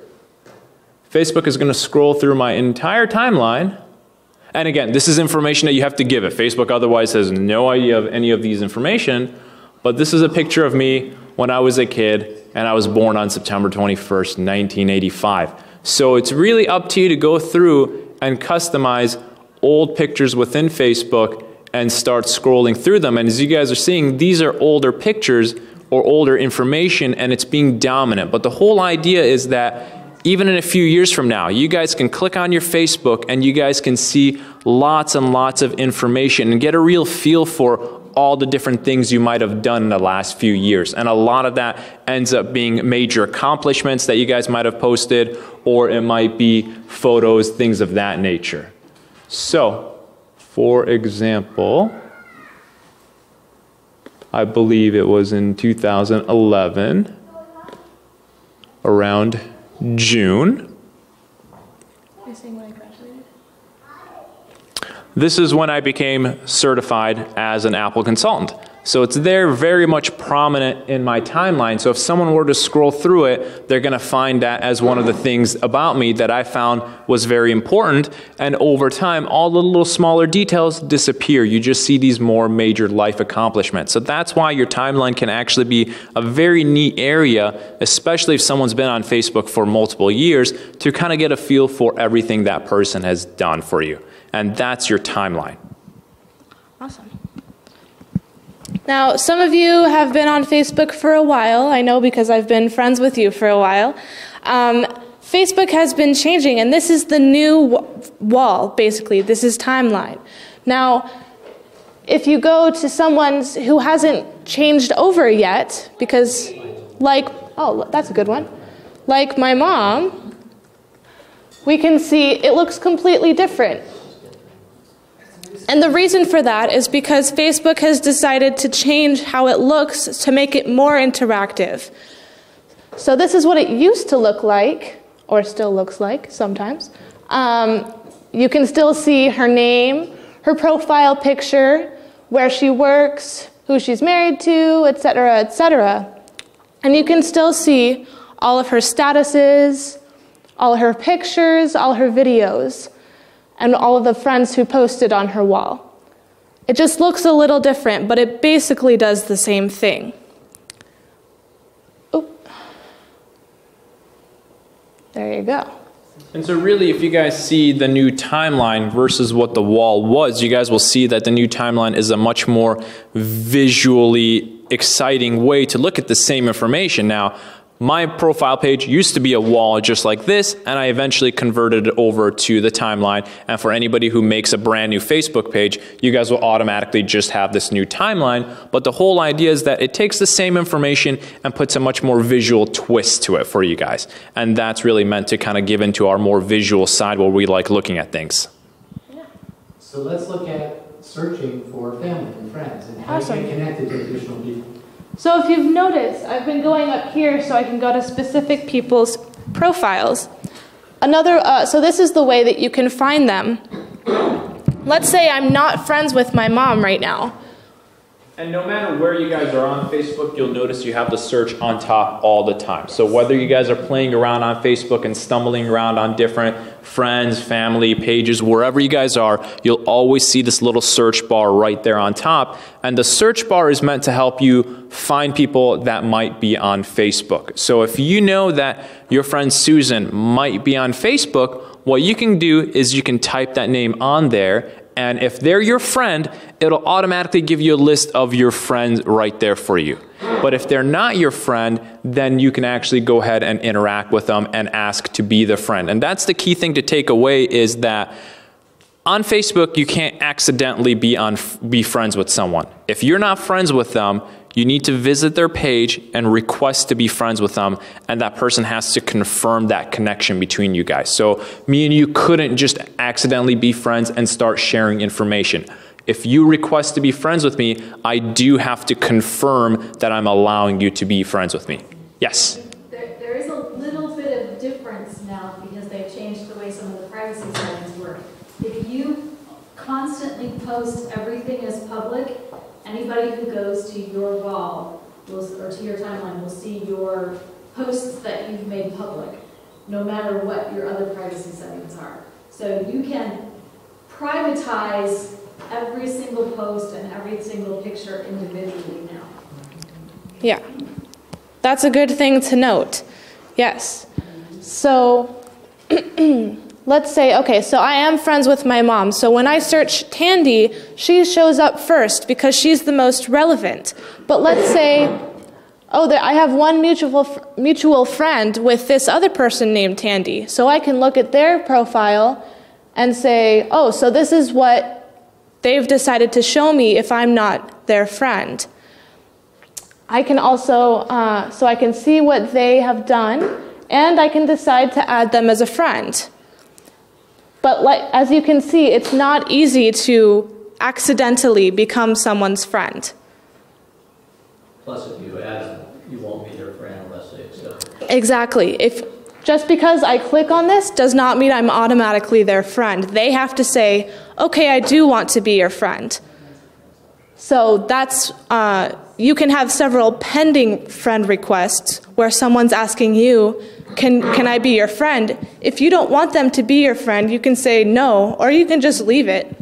Facebook is going to scroll through my entire timeline. And again, this is information that you have to give it. Facebook otherwise has no idea of any of these information. But this is a picture of me when I was a kid, and I was born on September 21st, 1985. So it's really up to you to go through and customize old pictures within Facebook and start scrolling through them. And as you guys are seeing, these are older pictures or older information, and it's being dominant. But the whole idea is that even in a few years from now, you guys can click on your Facebook and you guys can see lots and lots of information and get a real feel for all the different things you might have done in the last few years. And a lot of that ends up being major accomplishments that you guys might have posted, or it might be photos, things of that nature. So, for example, I believe it was in 2011, around June. This is when I became certified as an Apple consultant. So it's there very much prominent in my timeline. So if someone were to scroll through it, they're going to find that as one of the things about me that I found was very important. And over time, all the little smaller details disappear. You just see these more major life accomplishments. So that's why your timeline can actually be a very neat area, especially if someone's been on Facebook for multiple years, to kind of get a feel for everything that person has done for you. And that's your timeline. Awesome. Now, some of you have been on Facebook for a while. I know because I've been friends with you for a while. Facebook has been changing, and this is the new wall, basically. This is timeline. Now, if you go to someone who hasn't changed over yet, because oh, that's a good one. Like my mom, we can see it looks completely different. And the reason for that is because Facebook has decided to change how it looks to make it more interactive. So this is what it used to look like, or still looks like sometimes. You can still see her name, her profile picture, where she works, who she's married to, etc., etc. And you can still see all of her statuses, all her pictures, all her videos, and all of the friends who posted on her wall. It just looks a little different, but it basically does the same thing. Oh. There you go. And so really, if you guys see the new timeline versus what the wall was, you guys will see that the new timeline is a much more visually exciting way to look at the same information. Now, my profile page used to be a wall just like this, and I eventually converted it over to the timeline. And for anybody who makes a brand new Facebook page, you guys will automatically just have this new timeline. But the whole idea is that it takes the same information and puts a much more visual twist to it for you guys. And that's really meant to kind of give into our more visual side where we like looking at things. Yeah. So let's look at searching for family and friends and how Awesome. you get connected to additional people. So if you've noticed, I've been going up here so I can go to specific people's profiles. So this is the way that you can find them. Let's say I'm not friends with my mom right now. And no matter where you guys are on Facebook, you'll notice you have the search on top all the time. So whether you guys are playing around on Facebook and stumbling around on different friends, family, pages, wherever you guys are, you'll always see this little search bar right there on top. And the search bar is meant to help you find people that might be on Facebook. So if you know that your friend Susan might be on Facebook, what you can do is you can type that name on there, and if they're your friend, it'll automatically give you a list of your friends right there for you. But if they're not your friend, then you can actually go ahead and interact with them and ask to be the friend. And that's the key thing to take away, is that on Facebook, you can't accidentally be friends with someone. If you're not friends with them, you need to visit their page and request to be friends with them, and that person has to confirm that connection between you guys. So me and you couldn't just accidentally be friends and start sharing information. If you request to be friends with me, I do have to confirm that I'm allowing you to be friends with me. Yes? There is a little bit of difference now because they've changed constantly post everything as public, anybody who goes to your wall or to your timeline will see your posts that you've made public, no matter what your other privacy settings are. So you can privatize every single post and every single picture individually now. Yeah, that's a good thing to note. Yes. So let's say, okay, so I am friends with my mom. So when I search Tandy, she shows up first because she's the most relevant. But let's say, oh, I have one mutual friend with this other person named Tandy. So I can look at their profile and say, oh, so this is what they've decided to show me if I'm not their friend. I can also, so I can see what they have done, and I can decide to add them as a friend. But as you can see, it's not easy to accidentally become someone's friend. Plus, if you add them, you won't be their friend unless they accept it. Exactly. Just because I click on this does not mean I'm automatically their friend. They have to say, okay, I do want to be your friend. So that's, you can have several pending friend requests where someone's asking you, can I be your friend? If you don't want them to be your friend, you can say no, or you can just leave it.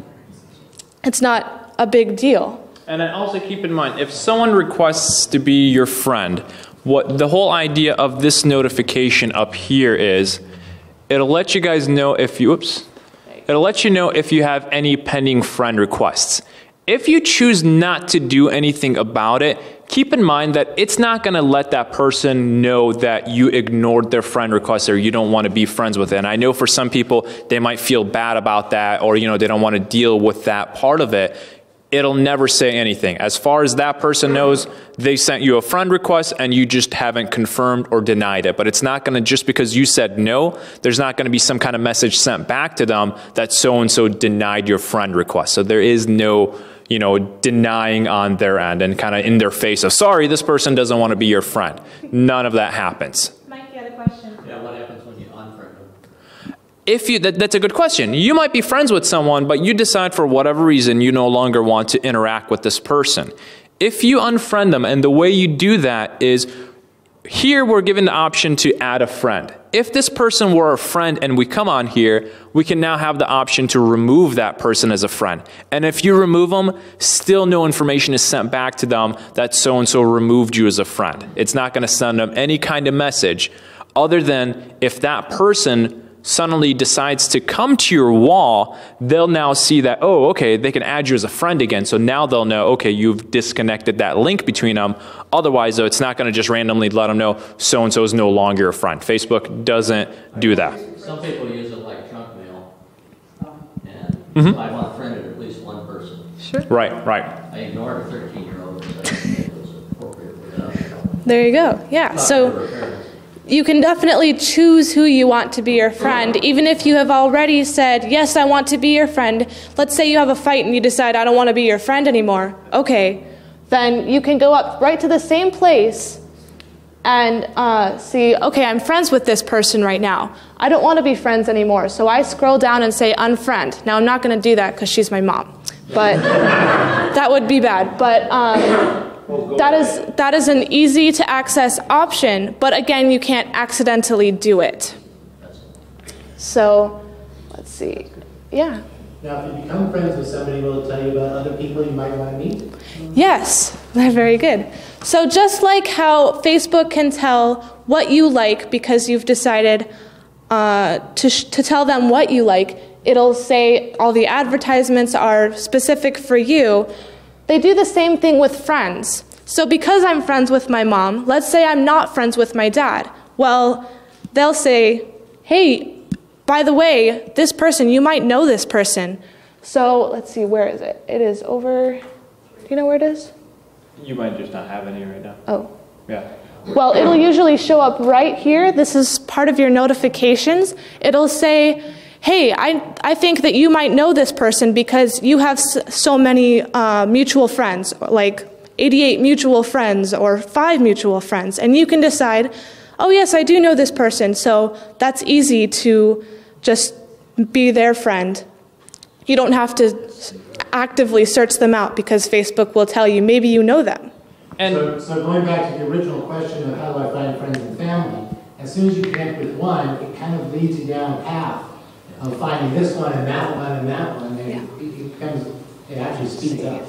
It's not a big deal. And then also keep in mind, if someone requests to be your friend, what the whole idea of this notification up here is, it'll let you guys know if you, it'll let you know if you have any pending friend requests. If you choose not to do anything about it, keep in mind that it's not going to let that person know that you ignored their friend request or you don't want to be friends with it. And I know for some people, they might feel bad about that, or they don't want to deal with that part of it. It'll never say anything. As far as that person knows, they sent you a friend request and you just haven't confirmed or denied it. But it's not going to, just because you said no, there's not going to be some kind of message sent back to them that so-and-so denied your friend request. So there is no, denying on their end and kind of in their face of, sorry, this person doesn't want to be your friend. None of that happens. Mike, you had a question? Yeah, what happens when you unfriend them? That's a good question. You might be friends with someone, but you decide for whatever reason you no longer want to interact with this person. If you unfriend them, and the way you do that is, here we're given the option to add a friend. If this person were a friend and we come on here, we can now have the option to remove that person as a friend. And if you remove them, still no information is sent back to them that so-and-so removed you as a friend. It's not going to send them any kind of message other than if that person suddenly decides to come to your wall, they'll now see that, oh, okay, they can add you as a friend again. So now they'll know, okay, you've disconnected that link between them. Otherwise, though, it's not going to just randomly let them know so-and-so is no longer a friend. Facebook doesn't do that. Some people use it like junk mail. And I've unfriended at least one person. Sure. Right. I ignored a 13-year-old because I didn't think it was appropriate for them. There you go. Yeah. So you can definitely choose who you want to be your friend, even if you have already said, yes, I want to be your friend. Let's say you have a fight and you decide, I don't want to be your friend anymore. Okay, then you can go up right to the same place and see, okay, I'm friends with this person right now. I don't want to be friends anymore. So I scroll down and say unfriend. Now I'm not going to do that because she's my mom, but that would be bad. But that is an easy to access option, but again, you can't accidentally do it. So, let's see. Yeah. Now, if you become friends with somebody, will it tell you about other people you might want to meet? Yes, they're very good. So just like how Facebook can tell what you like because you've decided to tell them what you like, it'll say all the advertisements are specific for you. They do the same thing with friends. So because I'm friends with my mom, let's say I'm not friends with my dad. Well, they'll say, hey, by the way, this person, you might know this person. So let's see, where is it? It is over, do you know where it is? You might just not have any right now. Oh. Yeah. Well, it'll usually show up right here. This is part of your notifications. It'll say, hey, I think that you might know this person because you have so many mutual friends, like 88 mutual friends or 5 mutual friends. And you can decide, oh, yes, I do know this person. So that's easy to just be their friend. You don't have to actively search them out because Facebook will tell you maybe you know them. And so going back to the original question of how do I find friends and family, as soon as you connect with one, it kind of leads you down a path of finding this one and that one and that one, and it actually speeds up.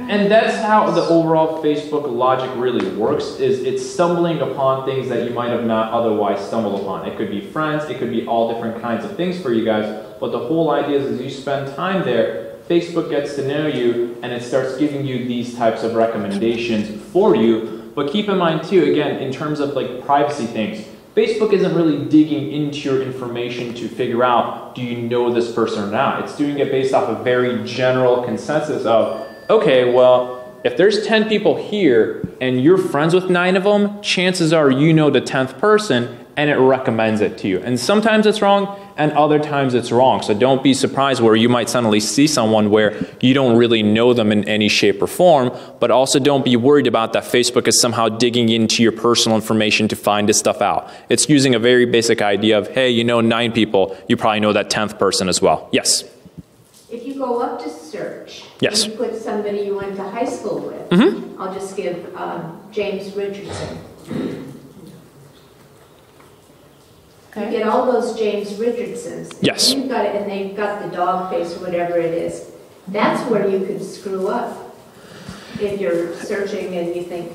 And that's how the overall Facebook logic really works, is it's stumbling upon things that you might have not otherwise stumbled upon. It could be friends, it could be all different kinds of things for you guys, but the whole idea is as you spend time there, Facebook gets to know you and it starts giving you these types of recommendations for you. But keep in mind too, again, in terms of like privacy things, Facebook isn't really digging into your information to figure out, do you know this person or not? It's doing it based off a very general consensus of, okay, well, if there's 10 people here and you're friends with 9 of them, chances are you know the 10th person and it recommends it to you. And sometimes it's wrong and other times it's wrong. So don't be surprised where you might suddenly see someone where you don't really know them in any shape or form, but also don't be worried about that Facebook is somehow digging into your personal information to find this stuff out. It's using a very basic idea of, hey, you know 9 people, you probably know that 10th person as well. Yes? If you go up to search, yes, and you put somebody you went to high school with, I'll just give James Richardson. You get all those James Richardsons. Yes. And you've got it, and they've got the dog face or whatever it is. That's where you could screw up if you're searching and you think.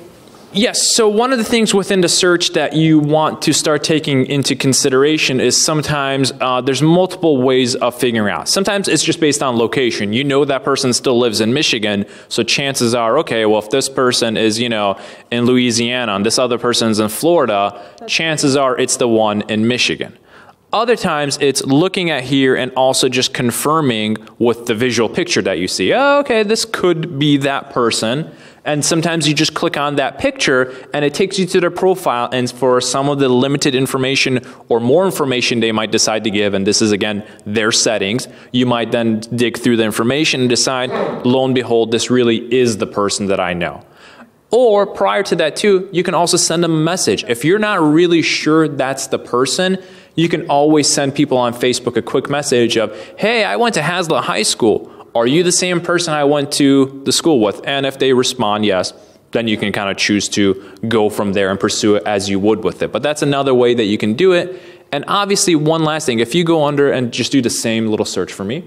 Yes, so one of the things within the search that you want to start taking into consideration is sometimes there's multiple ways of figuring out. Sometimes it's just based on location. You know that person still lives in Michigan, so chances are, okay, well, if this person is, you know, in Louisiana and this other person's in Florida, chances are it's the one in Michigan. Other times it's looking at here and also just confirming with the visual picture that you see. Oh, okay, this could be that person. And sometimes you just click on that picture and it takes you to their profile, and for some of the limited information or more information they might decide to give, and this is again their settings, you might then dig through the information and decide, lo and behold, this really is the person that I know. Or prior to that too, you can also send them a message. If you're not really sure that's the person, you can always send people on Facebook a quick message of, hey, I went to Hazlitt High School. Are you the same person I went to the school with? And if they respond yes, then you can kind of choose to go from there and pursue it as you would with it. But that's another way that you can do it. And obviously, one last thing, if you go under and just do the same little search for me,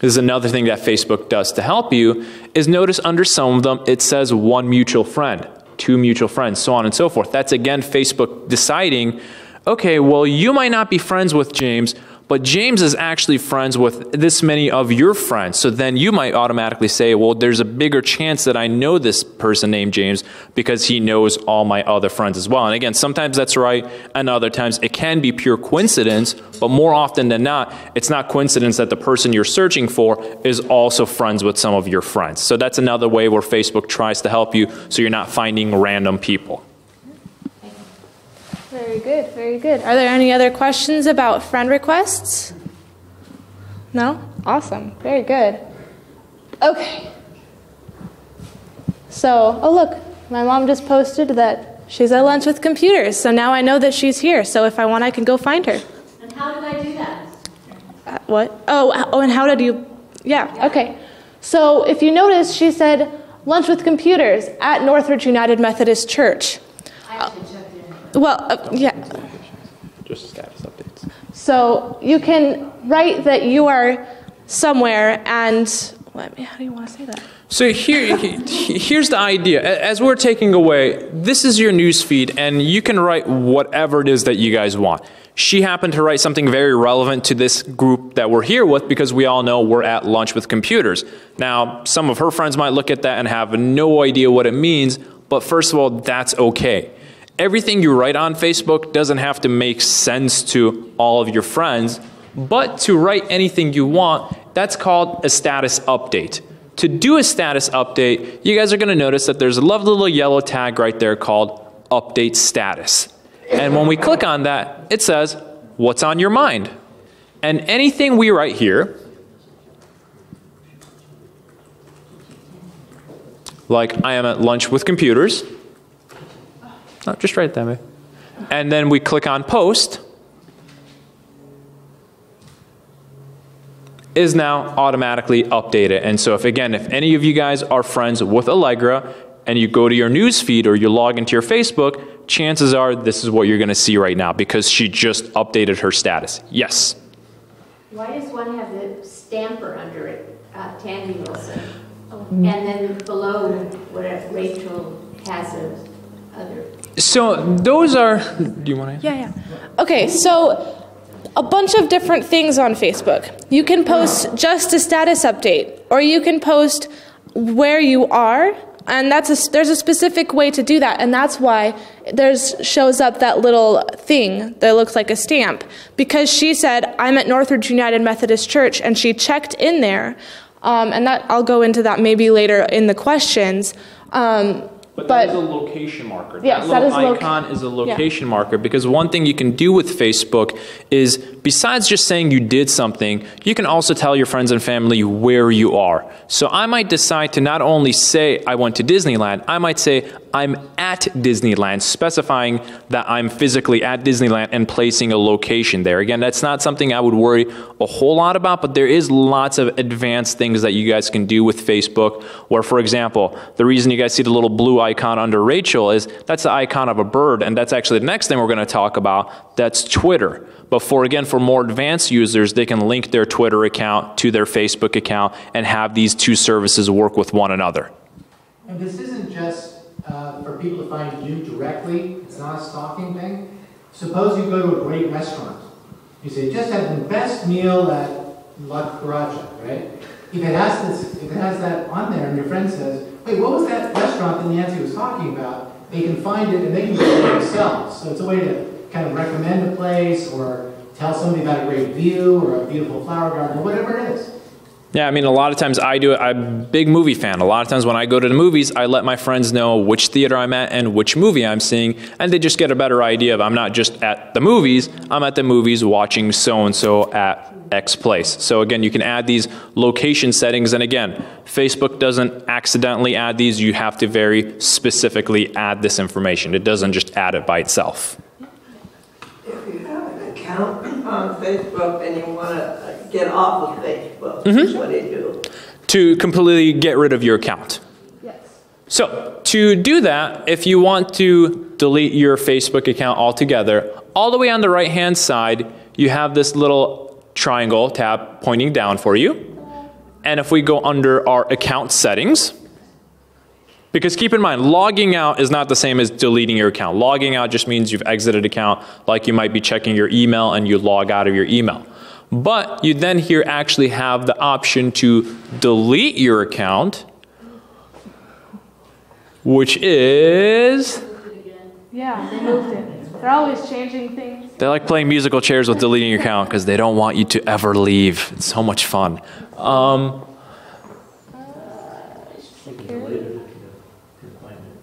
this is another thing that Facebook does to help you, is notice under some of them, it says 1 mutual friend, 2 mutual friends, so on and so forth. That's again, Facebook deciding, okay, well, you might not be friends with James, but James is actually friends with this many of your friends. So then you might automatically say, well, there's a bigger chance that I know this person named James because he knows all my other friends as well. And again, sometimes that's right, and other times it can be pure coincidence, but more often than not, it's not coincidence that the person you're searching for is also friends with some of your friends. So that's another way where Facebook tries to help you so you're not finding random people. Very good, very good. Are there any other questions about friend requests? No? Awesome, very good. Okay. So, oh look, my mom just posted that she's at lunch with computers, so now I know that she's here, so if I want, I can go find her. And how did I do that? What? Oh, and how did you, yeah, okay. So if you notice, she said lunch with computers at Northridge United Methodist Church. I actually checked it in. Well, yeah. Just status updates. So you can write that you are somewhere and, how do you want to say that? So here's the idea. As we're taking away, this is your news feed, and you can write whatever it is that you guys want. She happened to write something very relevant to this group that we're here with because we all know we're at lunch with computers. Now, some of her friends might look at that and have no idea what it means, but first of all, that's okay. Everything you write on Facebook doesn't have to make sense to all of your friends, but to write anything you want, that's called a status update. To do a status update, you guys are going to notice that there's a lovely little yellow tag right there called Update Status. And when we click on that, it says, what's on your mind? And anything we write here, like I am at lunch with computers, no, just write it that way. And then we click on post. is now automatically updated. And so if any of you guys are friends with Allegra and you go to your news feed or you log into your Facebook, chances are this is what you're going to see right now because she just updated her status. Yes? Why does one have the stamper under it, Tandy Wilson? And then below, whatever, Rachel has a other. So those are, do you want to? Yeah. Okay, so a bunch of different things on Facebook. You can post just a status update, or you can post where you are, and there's a specific way to do that, and that's why shows up that little thing that looks like a stamp, because she said, I'm at Northridge United Methodist Church, and she checked in there, and that I'll go into that maybe later in the questions. But that is a location marker. Yes, that little icon is a location marker, because one thing you can do with Facebook is, besides just saying you did something, you can also tell your friends and family where you are. So I might decide to not only say I went to Disneyland, I might say I'm at Disneyland, specifying that I'm physically at Disneyland and placing a location there. Again, that's not something I would worry a whole lot about, but there is lots of advanced things that you guys can do with Facebook, where, for example, the reason you guys see the little blue icon under Rachel is that's the icon of a bird, and that's actually the next thing we're going to talk about. That's Twitter. But for more advanced users, they can link their Twitter account to their Facebook account and have these two services work with one another. And this isn't just for people to find you directly. It's not a stalking thing. Suppose you go to a great restaurant. You say, just had the best meal at La Cucaracha, right? If it has that on there, and your friend says, wait, what was that restaurant that Nancy was talking about? They can find it and they can go there themselves. So it's a way to kind of recommend a place or tell somebody about a great view or a beautiful flower garden or whatever it is. Yeah, I mean, a lot of times I do it. I'm a big movie fan. A lot of times when I go to the movies, I let my friends know which theater I'm at and which movie I'm seeing, and they just get a better idea of I'm not just at the movies, I'm at the movies watching so-and-so at X place. So again, you can add these location settings, and again, Facebook doesn't accidentally add these. You have to very specifically add this information. It doesn't just add it by itself. If you have an account on Facebook and you want to get off of Facebook, what do you do? To completely get rid of your account. Yes. So to do that, if you want to delete your Facebook account altogether, all the way on the right-hand side, you have this little triangle tab pointing down for you. And if we go under our account settings, because keep in mind, logging out is not the same as deleting your account. Logging out just means you've exited account, like you might be checking your email and you log out of your email. But you then here actually have the option to delete your account, which is... Yeah, they moved it. They're always changing things. They like playing musical chairs with deleting your account because they don't want you to ever leave. It's so much fun.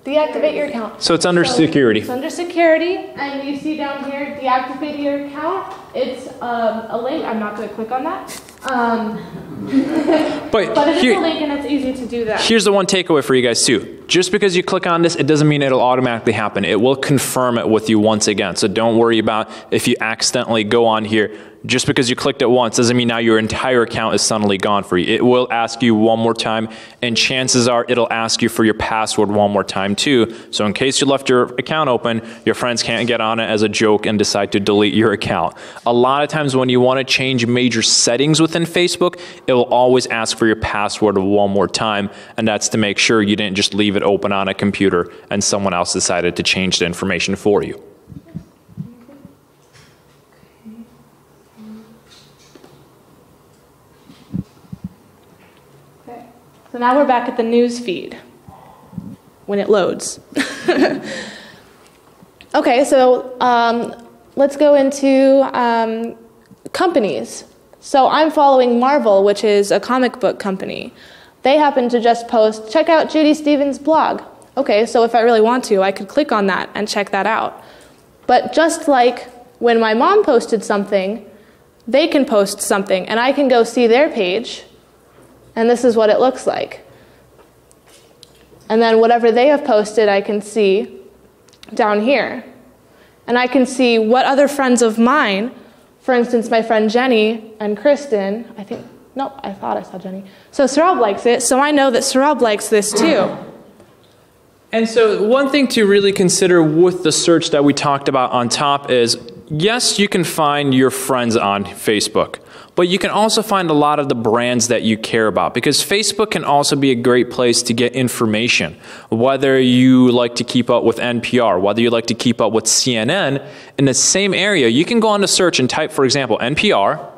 Deactivate your account. So it's under security. It's under security, and you see down here, deactivate your account. It's a link. I'm not going to click on that. But it is a link, and it's easy to do that. Here's the one takeaway for you guys too. Just because you click on this, it doesn't mean it'll automatically happen. It will confirm it with you once again. So don't worry about if you accidentally go on here. Just because you clicked it once doesn't mean now your entire account is suddenly gone for you. It will ask you one more time, and chances are it'll ask you for your password one more time too. So in case you left your account open, your friends can't get on it as a joke and decide to delete your account. A lot of times when you want to change major settings within Facebook, it will always ask for your password one more time, and that's to make sure you didn't just leave it open on a computer and someone else decided to change the information for you. So now we're back at the news feed when it loads. Okay, so let's go into companies. So I'm following Marvel, which is a comic book company. They happen to just post, check out Judy Stevens' blog. Okay, so if I really want to, I could click on that and check that out. But just like when my mom posted something, they can post something, and I can go see their page, and this is what it looks like. And then whatever they have posted, I can see down here. And I can see what other friends of mine, for instance, my friend Jenny and Kristen, I think Nope, I thought I saw Jenny. So Saurabh likes it, so I know that Saurabh likes this too. And so one thing to really consider with the search that we talked about on top is, yes, you can find your friends on Facebook, but you can also find a lot of the brands that you care about, because Facebook can also be a great place to get information. Whether you like to keep up with NPR, whether you like to keep up with CNN, in the same area, you can go on to search and type, for example, NPR,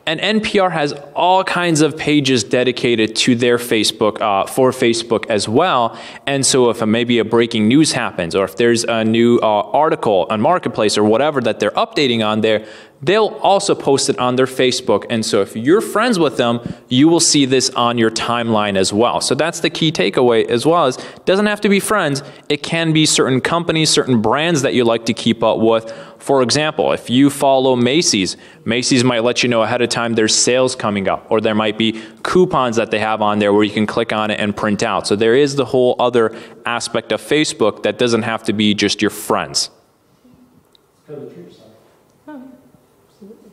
and NPR has all kinds of pages dedicated to their Facebook, for Facebook as well. And so if maybe a breaking news happens, or if there's a new article on Marketplace or whatever that they're updating on there, they'll also post it on their Facebook. And so if you're friends with them, you will see this on your timeline as well. So that's the key takeaway as well. Is it doesn't have to be friends. It can be certain companies, certain brands that you like to keep up with. For example, if you follow Macy's, Macy's might let you know ahead of time there's sales coming up, or there might be coupons that they have on there where you can click on it and print out. So there is the whole other aspect of Facebook that doesn't have to be just your friends. Go to the church side. Oh, absolutely.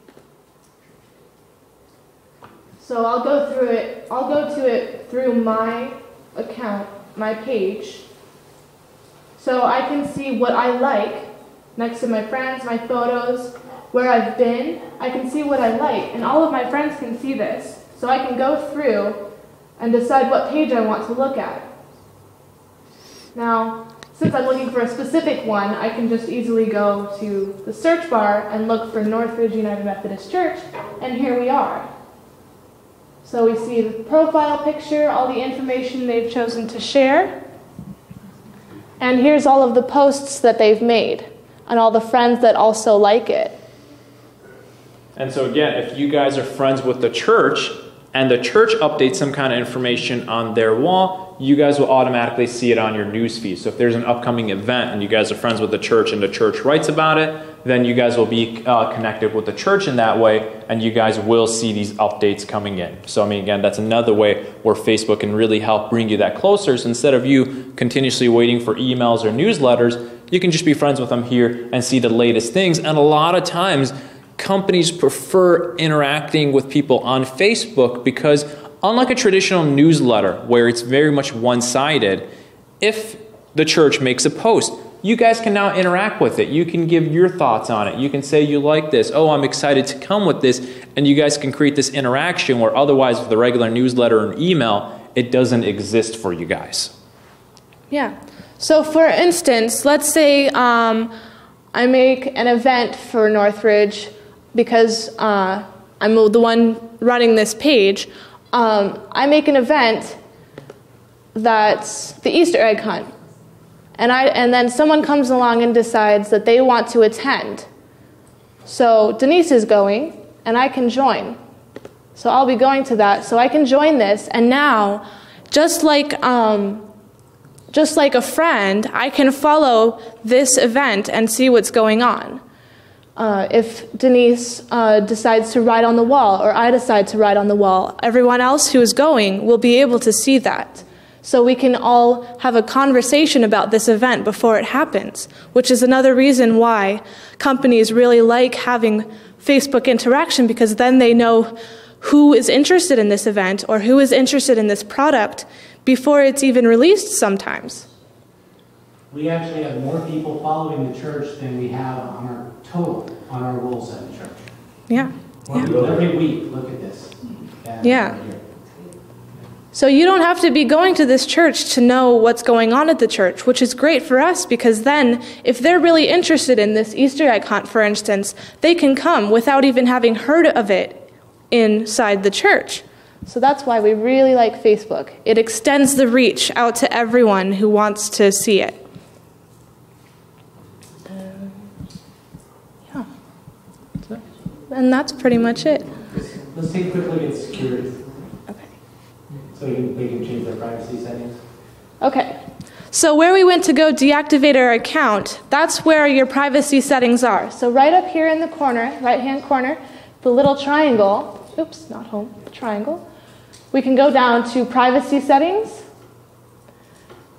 So I'll go through it. I'll go to it through my account, my page, so I can see what I like next to my friends, my photos, where I've been. I can see what I like, and all of my friends can see this. So I can go through and decide what page I want to look at. Now, since I'm looking for a specific one, I can just easily go to the search bar and look for Northridge United Methodist Church, and here we are. So we see the profile picture, all the information they've chosen to share, and here's all of the posts that they've made, and all the friends that also like it. And so again, if you guys are friends with the church, and the church updates some kind of information on their wall, you guys will automatically see it on your news feed. So if there's an upcoming event and you guys are friends with the church and the church writes about it, then you guys will be connected with the church in that way, and you guys will see these updates coming in. So I mean, again, that's another way where Facebook can really help bring you that closer. So instead of you continuously waiting for emails or newsletters, you can just be friends with them here and see the latest things. And a lot of times, companies prefer interacting with people on Facebook because, unlike a traditional newsletter where it's very much one-sided, if the church makes a post, you guys can now interact with it. You can give your thoughts on it. You can say you like this. Oh, I'm excited to come with this. And you guys can create this interaction where otherwise with the regular newsletter and email, it doesn't exist for you guys. Yeah. So for instance, let's say I make an event for Northridge because I'm the one running this page. I make an event that's the Easter egg hunt. And then someone comes along and decides that they want to attend. So Denise is going, and I can join. So I'll be going to that, so I can join this. And now, just like a friend, I can follow this event and see what's going on. If Denise decides to write on the wall, or I decide to write on the wall, everyone else who is going will be able to see that. So we can all have a conversation about this event before it happens, which is another reason why companies really like having Facebook interaction, because then they know who is interested in this event or who is interested in this product before it's even released sometimes. We actually have more people following the church than we have on our total, on our roles at the church. Yeah. Every week, look at this. Yeah. Right here. So you don't have to be going to this church to know what's going on at the church, which is great for us, because then if they're really interested in this Easter egg hunt, for instance, they can come without even having heard of it inside the church. So that's why we really like Facebook. It extends the reach out to everyone who wants to see it. Yeah. And that's pretty much it. Let's take a quick look at security. So they can change their privacy settings. Okay, so where we went to go deactivate our account, that's where your privacy settings are. So right up here in the corner, right-hand corner, the little triangle, oops, not home, triangle, we can go down to privacy settings,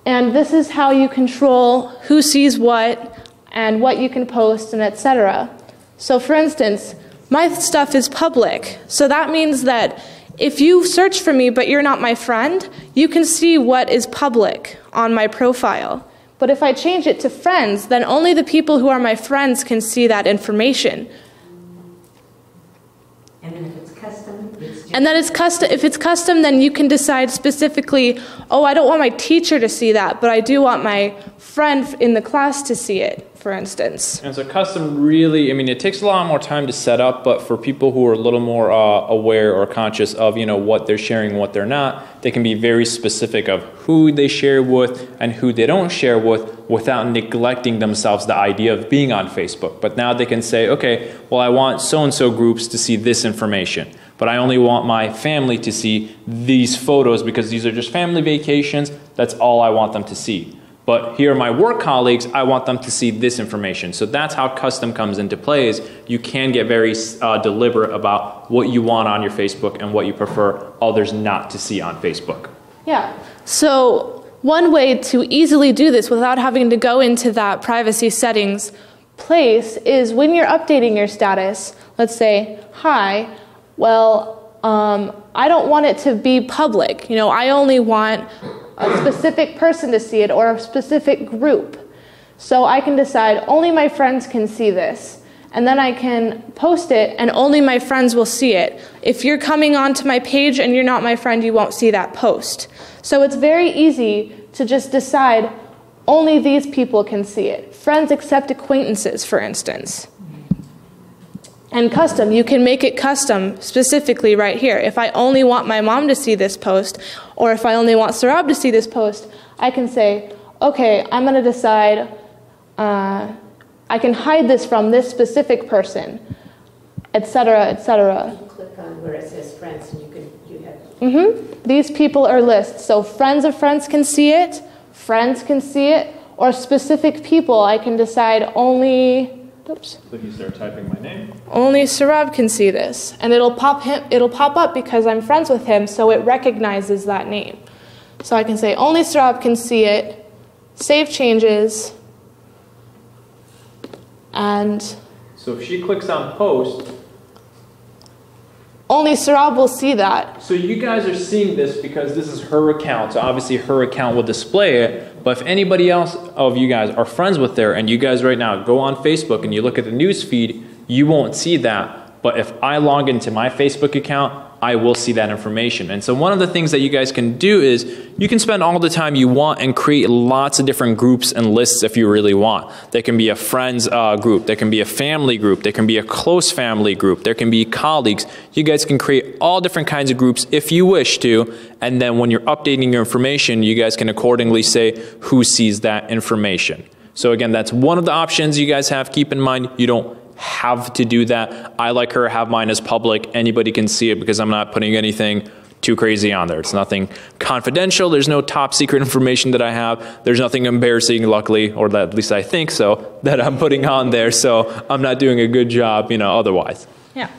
and this is how you control who sees what and what you can post and etc. So for instance, my stuff is public, so that means that If you search for me but you're not my friend, you can see what is public on my profile. But if I change it to friends, then only the people who are my friends can see that information. And then if it's custom, it's just... And then if it's custom, then you can decide specifically, oh, I don't want my teacher to see that, but I do want my friend in the class to see it, for instance. And so custom really, I mean, it takes a lot more time to set up, but for people who are a little more aware or conscious of, what they're sharing and what they're not, they can be very specific of who they share with and who they don't share with without neglecting themselves the idea of being on Facebook. But now they can say, okay, well, I want so-and-so groups to see this information, but I only want my family to see these photos because these are just family vacations. That's all I want them to see. But here are my work colleagues, I want them to see this information. So that's how custom comes into play, is you can get very deliberate about what you want on your Facebook and what you prefer others not to see on Facebook. Yeah. So one way to easily do this without having to go into that privacy settings place is when you're updating your status, let's say, hi, well, I don't want it to be public. I only want a specific person to see it or a specific group. So I can decide only my friends can see this. And then I can post it and only my friends will see it. If you're coming onto my page and you're not my friend, you won't see that post. So it's very easy to just decide only these people can see it. Friends accept acquaintances, for instance. And custom, you can make it custom specifically right here. If I only want my mom to see this post, or if I only want Sarab to see this post, I can say, okay, I'm going to decide, I can hide this from this specific person, etc., etc. You click on where it says friends and you have... These people are lists. So friends of friends can see it, friends can see it, or specific people I can decide only... Oops. So if you start typing my name. Only Sarab can see this, and it'll pop up because I'm friends with him, so it recognizes that name. So I can say only Sarab can see it, save changes, and so if she clicks on post, only Sarab will see that. So you guys are seeing this because this is her account, so obviously her account will display it. But if anybody else of you guys are friends with her, and you guys right now go on Facebook and you look at the news feed, you won't see that. But if I log into my Facebook account, I will see that information. And so one of the things that you guys can do is you can spend all the time you want and create lots of different groups and lists if you really want. There can be a friends group, there can be a family group, there can be a close family group, there can be colleagues. You guys can create all different kinds of groups if you wish to, and then when you're updating your information, you guys can accordingly say who sees that information. So again, that's one of the options you guys have. Keep in mind, you don't have to do that. I like her have mine as public. Anybody can see it because I'm not putting anything too crazy on there. It's nothing confidential. There's no top secret information that I have. There's nothing embarrassing, luckily, or at least I think so, that I'm putting on there. So I'm not doing a good job, otherwise. Yeah.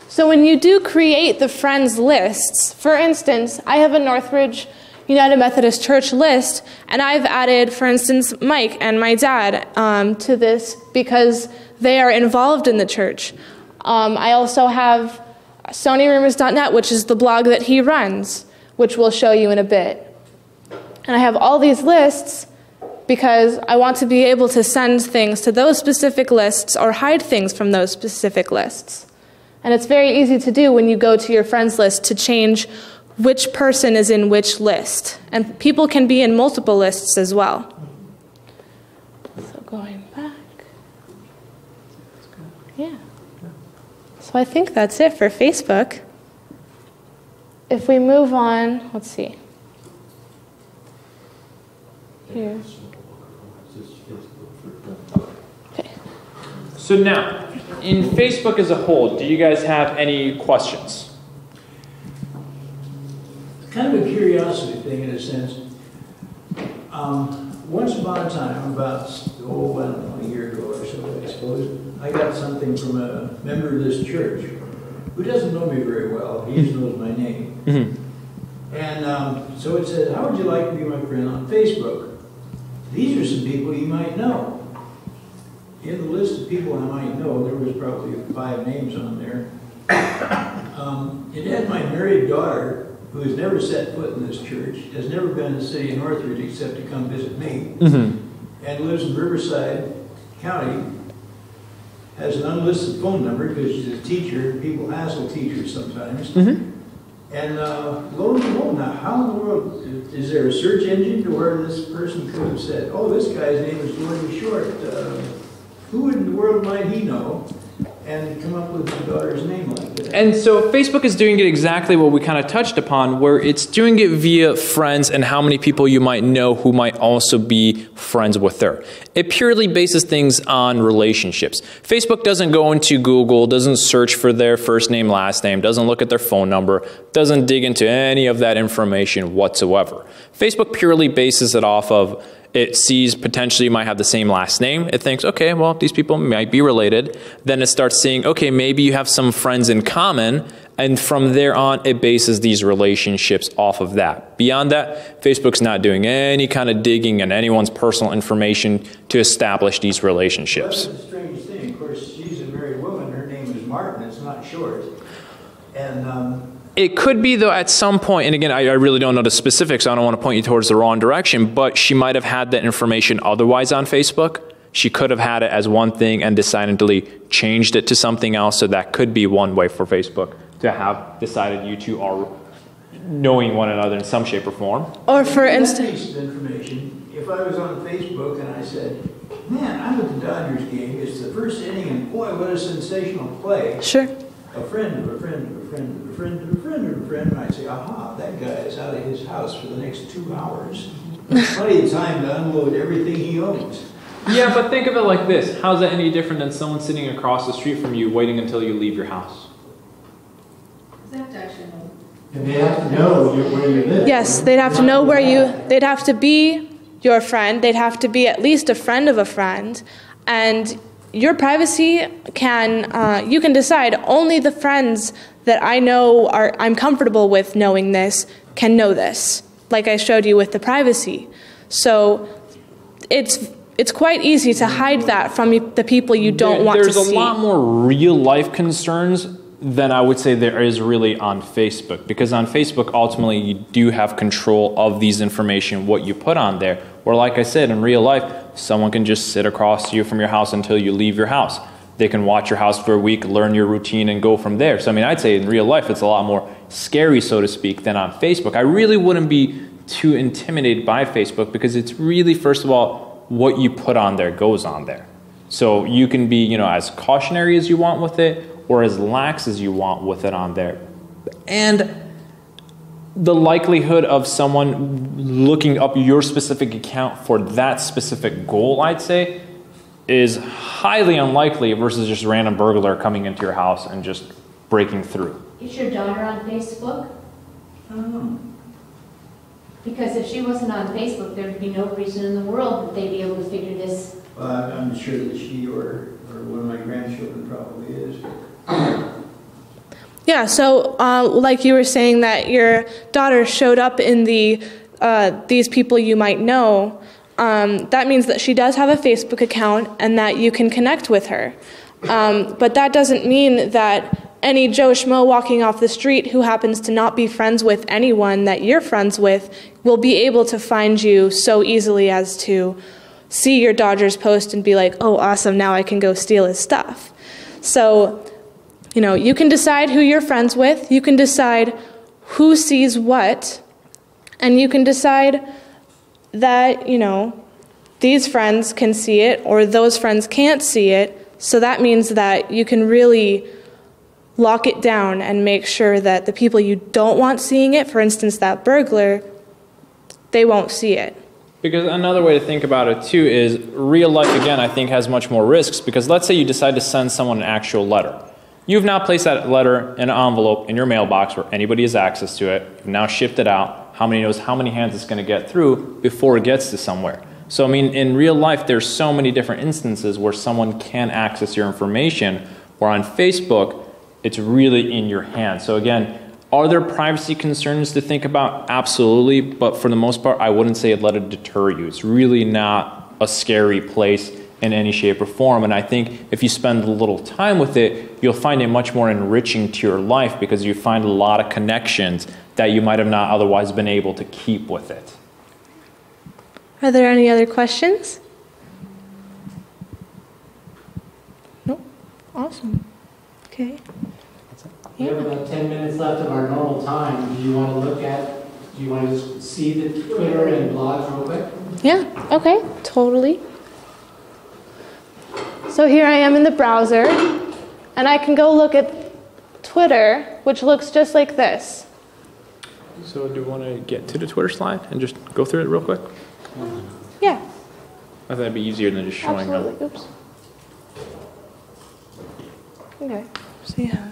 So when you do create the friends lists, for instance, I have a Northridge United Methodist Church list, and I've added, for instance, Mike and my dad to this because they are involved in the church. I also have SonyRumors.net, which is the blog that he runs, which we'll show you in a bit. And I have all these lists because I want to be able to send things to those specific lists or hide things from those specific lists. And it's very easy to do when you go to your friends list to change which person is in which list. And people can be in multiple lists as well. So going back. Yeah. So I think that's it for Facebook. If we move on, let's see. Here. Okay. So now, in Facebook as a whole, do you guys have any questions? Kind of a curiosity thing in a sense. Once upon a time, about, I don't know, a year ago or so, I suppose, I got something from a member of this church who doesn't know me very well. He just knows my name. Mm-hmm. And so it said, how would you like to be my friend on Facebook? These are some people you might know. In the list of people I might know, there was probably 5 names on there. It had my married daughter, who has never set foot in this church, has never been in the city of Northridge except to come visit me, and lives in Riverside County, has an unlisted phone number because she's a teacher. People hassle teachers sometimes. And lo and behold, now how in the world, is there a search engine to where this person could have said, oh, this guy's name is Gordon Short, who in the world might he know? And come up with his daughter's name like that. And so Facebook is doing it exactly what we kind of touched upon, where it's doing it via friends and how many people you might know who might also be friends with her. It purely bases things on relationships. Facebook doesn't go into Google, doesn't search for their first name, last name, doesn't look at their phone number, doesn't dig into any of that information whatsoever. Facebook purely bases it off of it sees potentially you might have the same last name. It thinks, okay, well, these people might be related. Then it starts seeing, okay, maybe you have some friends in common. And from there on, it bases these relationships off of that. Beyond that, Facebook's not doing any kind of digging in anyone's personal information to establish these relationships. Well, that's a strange thing. Of course, she's a married woman. Her name is Martin. It's not Short. And it could be, though, at some point, and again, I really don't know the specifics, so I don't want to point you towards the wrong direction, but she might have had that information otherwise on Facebook. She could have had it as one thing and decidedly changed it to something else, so that could be one way for Facebook to have decided you two are knowing one another in some shape or form. Or for that instance, piece of information, if I was on Facebook and I said, man, I'm at the Dodgers game, it's the first inning, and boy, what a sensational play. sure. A friend of a friend of a friend of a friend of a friend of a friend, and I'd say, aha, that guy is out of his house for the next 2 hours. Plenty of time to unload everything he owns. Yeah, but think of it like this. How's that any different than someone sitting across the street from you waiting until you leave your house? That actually know. And they have to know where you live. Yes, they'd have to know where they'd have to be your friend. They'd have to be at least a friend of a friend. And your privacy you can decide only the friends that I know I'm comfortable with knowing this can know this, like I showed you with the privacy. So it's quite easy to hide that from the people you don't want to see. There's a lot more real life concerns than I would say there is really on Facebook, because on Facebook ultimately you do have control of these information, what you put on there, where like I said, in real life someone can just sit across you from your house until you leave your house. They can watch your house for a week, learn your routine, and go from there. So I mean, I'd say in real life it's a lot more scary, so to speak, than on Facebook. I really wouldn't be too intimidated by Facebook, because it's really, first of all, what you put on there goes on there. So you can be, as cautionary as you want with it, or as lax as you want with it on there. And the likelihood of someone looking up your specific account for that specific goal, I'd say, is highly unlikely versus just a random burglar coming into your house and just breaking through. Is your daughter on Facebook? I don't know. Because if she wasn't on Facebook, there'd be no reason in the world that they'd be able to figure this. Well, I'm sure that she or one of my grandchildren probably is. Yeah, so like you were saying that your daughter showed up in these people you might know, that means that she does have a Facebook account and that you can connect with her. But that doesn't mean that any Joe Schmo walking off the street who happens to not be friends with anyone that you're friends with will be able to find you so easily as to see your Dodgers post and be like, oh, awesome, now I can go steal his stuff. So, you can decide who you're friends with, you can decide who sees what, and you can decide that, these friends can see it or those friends can't see it. So that means that you can really lock it down and make sure that the people you don't want seeing it, for instance, that burglar, they won't see it. Because another way to think about it too is real life, again, I think has much more risks, because let's say you decide to send someone an actual letter. You've now placed that letter in an envelope in your mailbox where anybody has access to it. You've now shipped it out. How many knows how many hands it's going to get through before it gets to somewhere? So I mean, in real life, there's so many different instances where someone can access your information, where on Facebook, it's really in your hands. So again, are there privacy concerns to think about? Absolutely, but for the most part, I wouldn't say let it deter you. It's really not a scary place, in any shape or form. And I think if you spend a little time with it, you'll find it much more enriching to your life because you find a lot of connections that you might have not otherwise been able to keep with it. Are there any other questions? Nope. Awesome. Okay. We have about 10 minutes left of our normal time. Do you want to just see the Twitter and blogs real quick? Yeah, okay, totally. So here I am in the browser, and I can go look at Twitter, which looks just like this. So do you want to get to the Twitter slide and just go through it real quick? Yeah. I thought that'd be easier than just showing them. Absolutely. Oops. Okay, so yeah.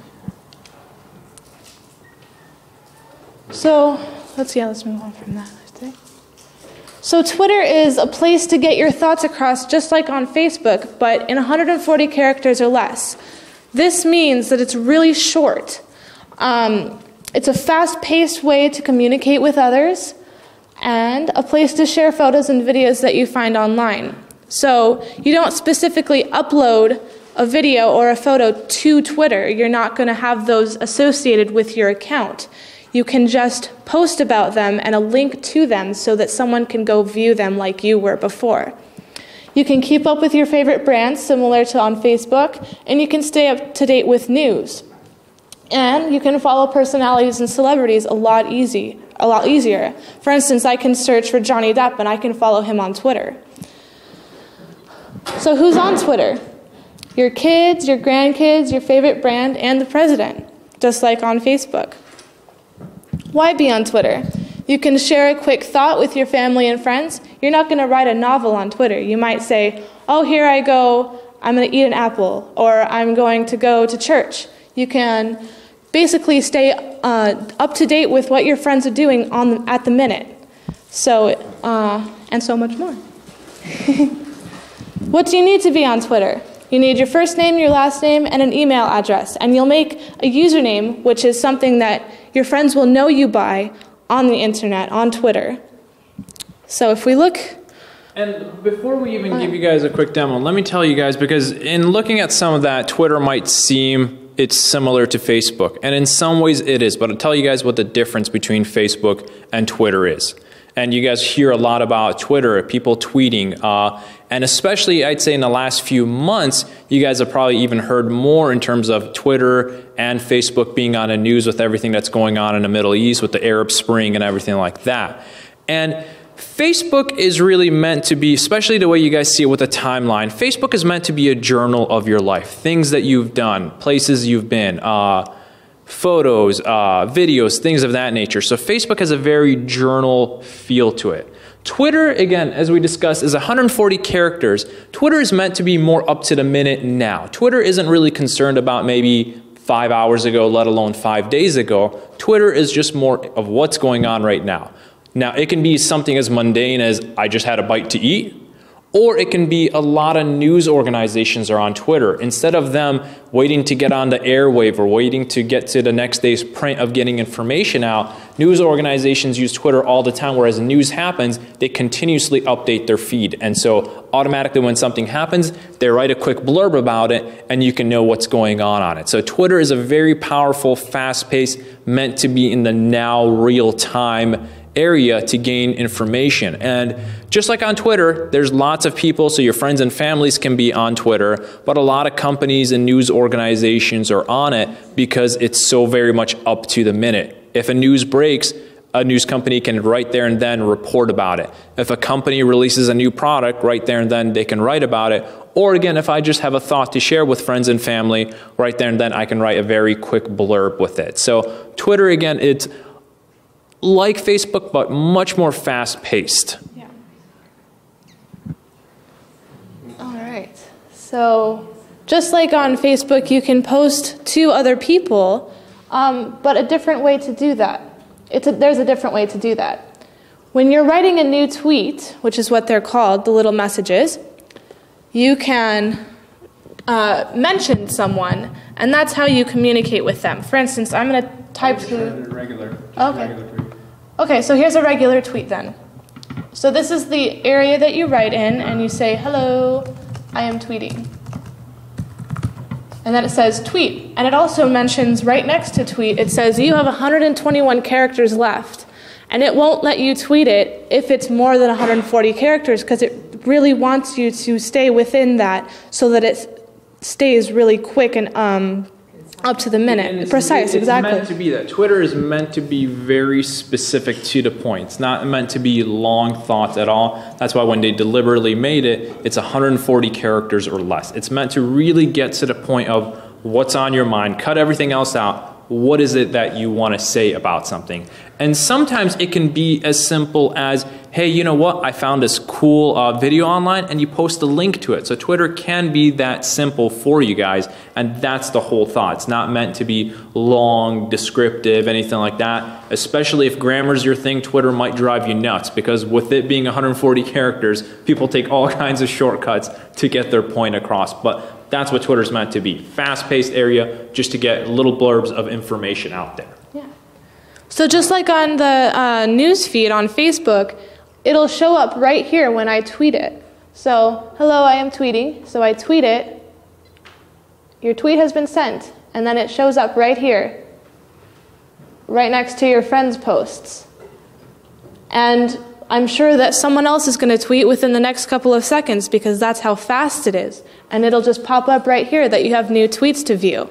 So, let's move on from that. So Twitter is a place to get your thoughts across just like on Facebook, but in 140 characters or less. This means that it's really short. It's a fast-paced way to communicate with others and a place to share photos and videos that you find online. So you don't specifically upload a video or a photo to Twitter. You're not going to have those associated with your account. You can just post about them and a link to them so that someone can go view them like you were before. You can keep up with your favorite brands similar to on Facebook, and you can stay up to date with news. And you can follow personalities and celebrities a lot easier. For instance, I can search for Johnny Depp and I can follow him on Twitter. So who's on Twitter? Your kids, your grandkids, your favorite brand, and the president, just like on Facebook. Why be on Twitter? You can share a quick thought with your family and friends. You're not going to write a novel on Twitter. You might say, oh, here I go, I'm going to eat an apple, or I'm going to go to church. You can basically stay up to date with what your friends are doing at the minute. So, and so much more. What do you need to be on Twitter? You need your first name, your last name, and an email address. And you'll make a username, which is something that your friends will know you by on the internet, on Twitter. So if we look... And before we even give you guys a quick demo, let me tell you guys, because in looking at some of that, Twitter might seem it's similar to Facebook. And in some ways it is, but I'll tell you guys what the difference between Facebook and Twitter is. And you guys hear a lot about Twitter, people tweeting, and especially I'd say in the last few months, you guys have probably even heard more in terms of Twitter and Facebook being on the news with everything that's going on in the Middle East with the Arab Spring and everything like that. And Facebook is really meant to be, especially the way you guys see it with the timeline, Facebook is meant to be a journal of your life, things that you've done, places you've been, photos, videos, things of that nature. So Facebook has a very journal feel to it. Twitter, again, as we discussed, is 140 characters. Twitter is meant to be more up to the minute now. Twitter isn't really concerned about maybe 5 hours ago, let alone 5 days ago. Twitter is just more of what's going on right now. Now, it can be something as mundane as I just had a bite to eat, or it can be a lot of news organizations are on Twitter. Instead of them waiting to get on the airwave or waiting to get to the next day's print of getting information out, news organizations use Twitter all the time, whereas news happens, they continuously update their feed. And so automatically when something happens, they write a quick blurb about it, and you can know what's going on it. So Twitter is a very powerful, fast-paced, meant to be in the now, real-time area to gain information. And just like on Twitter, there's lots of people, so your friends and families can be on Twitter, but a lot of companies and news organizations are on it because it's so very much up to the minute. If a news breaks, a news company can right there and then report about it. If a company releases a new product, right there and then they can write about it. Or again, if I just have a thought to share with friends and family, right there and then I can write a very quick blurb with it. So Twitter, again, it's like Facebook, but much more fast-paced. Yeah. All right. So just like on Facebook, you can post to other people, but a different way to do that. There's a different way to do that. When you're writing a new tweet, which is what they're called, the little messages, you can mention someone, and that's how you communicate with them. For instance, I'm going to type to... Okay, so here's a regular tweet then. So this is the area that you write in, and you say, hello, I am tweeting. And then it says tweet. And it also mentions right next to tweet, it says you have 121 characters left. And it won't let you tweet it if it's more than 140 characters because it really wants you to stay within that so that it stays really quick and up to the minute. Precise, exactly. It's meant to be that. Twitter is meant to be very specific to the point. It's not meant to be long thoughts at all. That's why when they deliberately made it, it's 140 characters or less. It's meant to really get to the point of what's on your mind, cut everything else out. What is it that you want to say about something? And sometimes it can be as simple as, hey, you know what? I found this cool video online, and you post a link to it. So Twitter can be that simple for you guys, and that's the whole thought. It's not meant to be long, descriptive, anything like that. Especially if grammar's your thing, Twitter might drive you nuts, because with it being 140 characters, people take all kinds of shortcuts to get their point across. But that's what Twitter's meant to be. Fast-paced area just to get little blurbs of information out there. Yeah. So just like on the news feed on Facebook, it'll show up right here when I tweet it. So, hello, I am tweeting. So I tweet it. Your tweet has been sent. And then it shows up right here, right next to your friends' posts. And I'm sure that someone else is going to tweet within the next couple of seconds because that's how fast it is. And it'll just pop up right here that you have new tweets to view.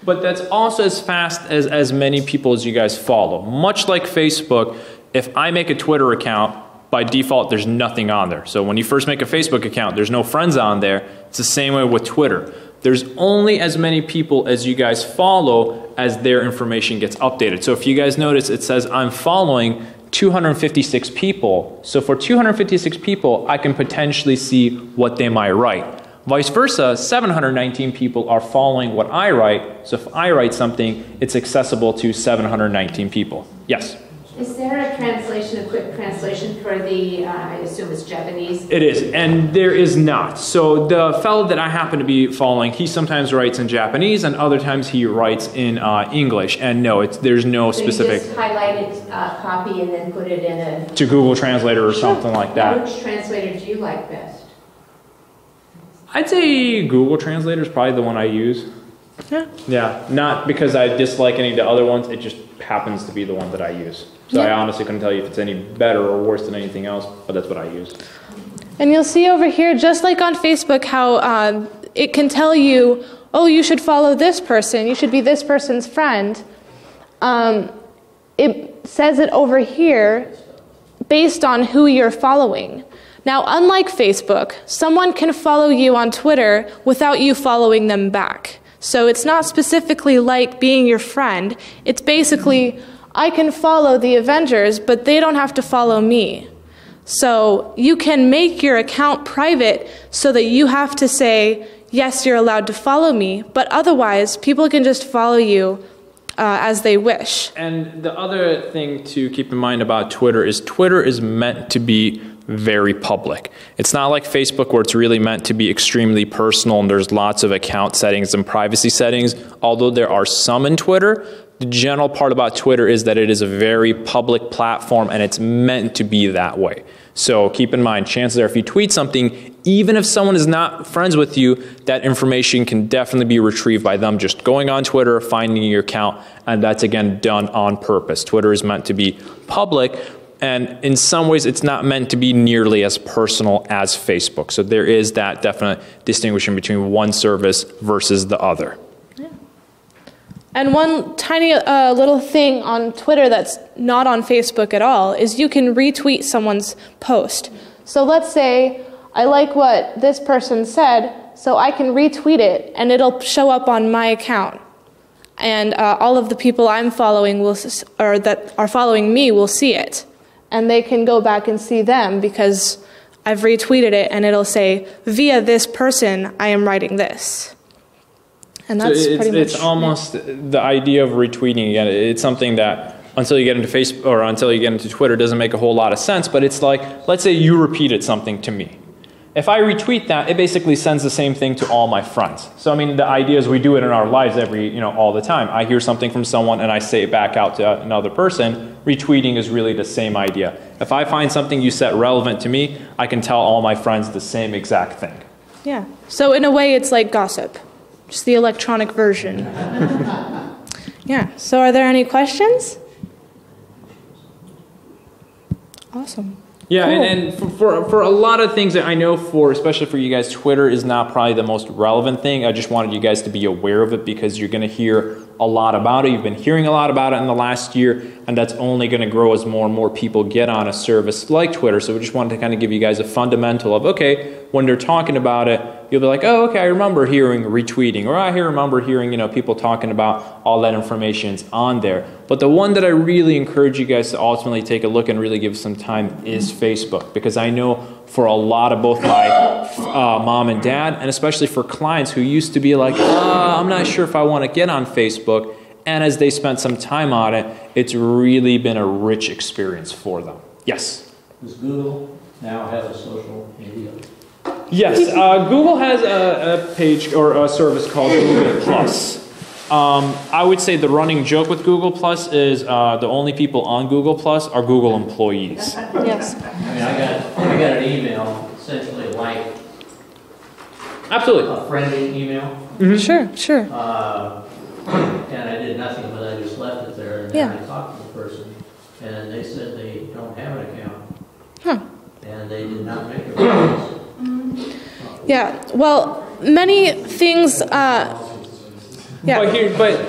But that's also as fast as many people as you guys follow. Much like Facebook, if I make a Twitter account, by default, there's nothing on there. So when you first make a Facebook account, there's no friends on there. It's the same way with Twitter. There's only as many people as you guys follow as their information gets updated. So if you guys notice, it says I'm following 256 people. So for 256 people, I can potentially see what they might write. Vice versa, 719 people are following what I write. So if I write something, it's accessible to 719 people. Yes? Is there a translation, a quick translation for the, I assume it's Japanese? It is, and there is not. So the fellow that I happen to be following, he sometimes writes in Japanese, and other times he writes in English. And no, there's no specific. So you just highlight it, copy, and then put it in a... To Google Translator or something like that. Which translator do you like best? I'd say Google Translator is probably the one I use. Yeah. Yeah, not because I dislike any of the other ones, it just happens to be the one that I use. So I honestly couldn't tell you if it's any better or worse than anything else, but that's what I use. And you'll see over here, just like on Facebook, how it can tell you, oh, you should follow this person, you should be this person's friend. It says it over here based on who you're following. Now, unlike Facebook, someone can follow you on Twitter without you following them back. So it's not specifically like being your friend. It's basically, I can follow the Avengers, but they don't have to follow me. So you can make your account private so that you have to say, yes, you're allowed to follow me, but otherwise, people can just follow you as they wish. And the other thing to keep in mind about Twitter is meant to be very public. It's not like Facebook where it's really meant to be extremely personal and there's lots of account settings and privacy settings. Although there are some in Twitter, the general part about Twitter is that it is a very public platform and it's meant to be that way. So keep in mind, chances are if you tweet something, even if someone is not friends with you, that information can definitely be retrieved by them just going on Twitter, finding your account, and that's again done on purpose. Twitter is meant to be public, and in some ways it's not meant to be nearly as personal as Facebook. So there is that definite distinction between one service versus the other. And one tiny little thing on Twitter that's not on Facebook at all is you can retweet someone's post. So let's say I like what this person said, so I can retweet it and it'll show up on my account. And all of the people I'm following or that are following me will see it. And they can go back and see them because I've retweeted it and it'll say, via this person, I am writing this. And that's pretty much it's almost the idea of retweeting again. It's something that until you get into Facebook or until you get into Twitter doesn't make a whole lot of sense. But it's like, let's say you repeated something to me. If I retweet that, it basically sends the same thing to all my friends. So I mean, the idea is we do it in our lives all the time. I hear something from someone and I say it back out to another person. Retweeting is really the same idea. If I find something you said relevant to me, I can tell all my friends the same exact thing. Yeah. So in a way, it's like gossip, just the electronic version. Yeah. So are there any questions? Awesome. Yeah, Cool. and for a lot of things that I know especially for you guys, Twitter is not probably the most relevant thing. I just wanted you guys to be aware of it because you're going to hear a lot about it. You've been hearing a lot about it in the last year, and that's only going to grow as more and more people get on a service like Twitter. So we just wanted to kind of give you guys a fundamental of, okay, when they're talking about it, you'll be like, oh, okay, I remember hearing retweeting, or I remember hearing, people talking about all that information's on there. But the one that I really encourage you guys to ultimately take a look and really give some time is Facebook, because I know for a lot of both my mom and dad, and especially for clients who used to be like, I'm not sure if I want to get on Facebook, and as they spent some time on it, it's really been a rich experience for them. Yes? Does Google now have a social media? Yes, Google has a page or a service called Google Plus. I would say the running joke with Google Plus is the only people on Google Plus are Google employees. Yes. I mean, I got an email essentially like Absolutely. a friendly email. Mm-hmm. Sure. And I did nothing, but I just left it there. And then I talked to the person, and they said they don't have an account. Huh. And they did not make a request. Yeah. Well, many things. Yeah. But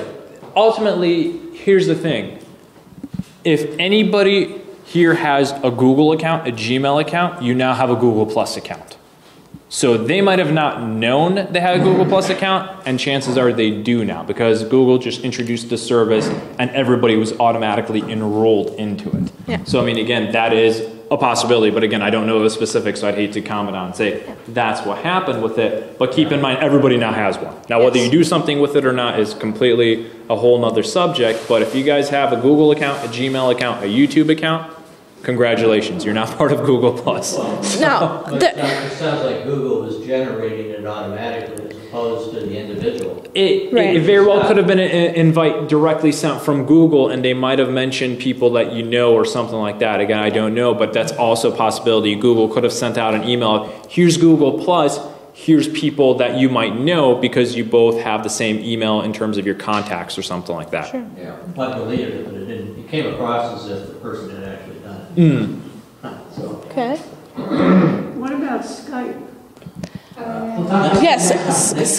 ultimately, here's the thing. If anybody here has a Google account, a Gmail account, you now have a Google Plus account. So they might have not known they had a Google Plus account, and chances are they do now, because Google just introduced the service and everybody was automatically enrolled into it. Yeah. So, I mean, again, that is a possibility, but again, I don't know the specifics, so I'd hate to comment on and say that's what happened with it. But keep in mind, everybody now has one. Now, whether you do something with it or not is completely a whole nother subject, but if you guys have a Google account, a Gmail account, a YouTube account, congratulations, you're not part of Google Plus. No. But it sounds like Google was generating it automatically as opposed to the individual. It very well could have been an invite directly sent from Google, and they might have mentioned people that you know or something like that. Again, I don't know, but that's also a possibility. Google could have sent out an email, here's Google Plus, here's people that you might know because you both have the same email in terms of your contacts or something like that. Sure. Yeah, I deleted it, but it came across as if the person had actually done it. So. Okay. What about Skype? Yes,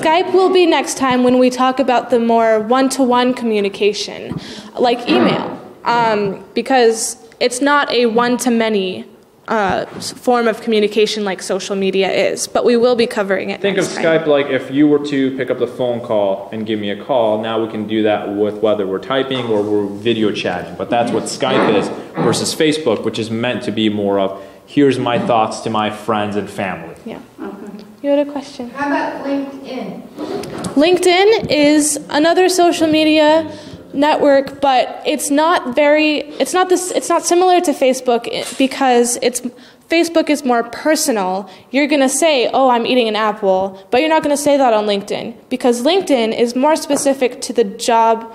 Skype will be next time when we talk about the more one-to-one communication, like email, because it's not a one-to-many form of communication like social media is, but we will be covering it. Think of next time. Skype like if you were to pick up the phone call and give me a call, now we can do that with whether we're typing or we're video chatting, but that's what Skype is versus Facebook, which is meant to be more of, here's my thoughts to my friends and family. Yeah. You had a question? How about LinkedIn? LinkedIn is another social media network, but it's not similar to Facebook because Facebook is more personal. You're going to say, oh, I'm eating an apple, but you're not going to say that on LinkedIn because LinkedIn is more specific to the job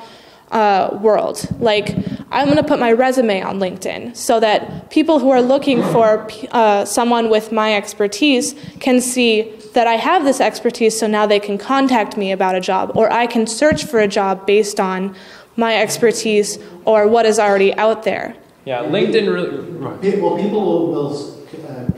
world. Like, I'm going to put my resume on LinkedIn so that people who are looking for someone with my expertise can see that I have this expertise, so now they can contact me about a job, or I can search for a job based on my expertise or what is already out there. Yeah, LinkedIn really... Well, people will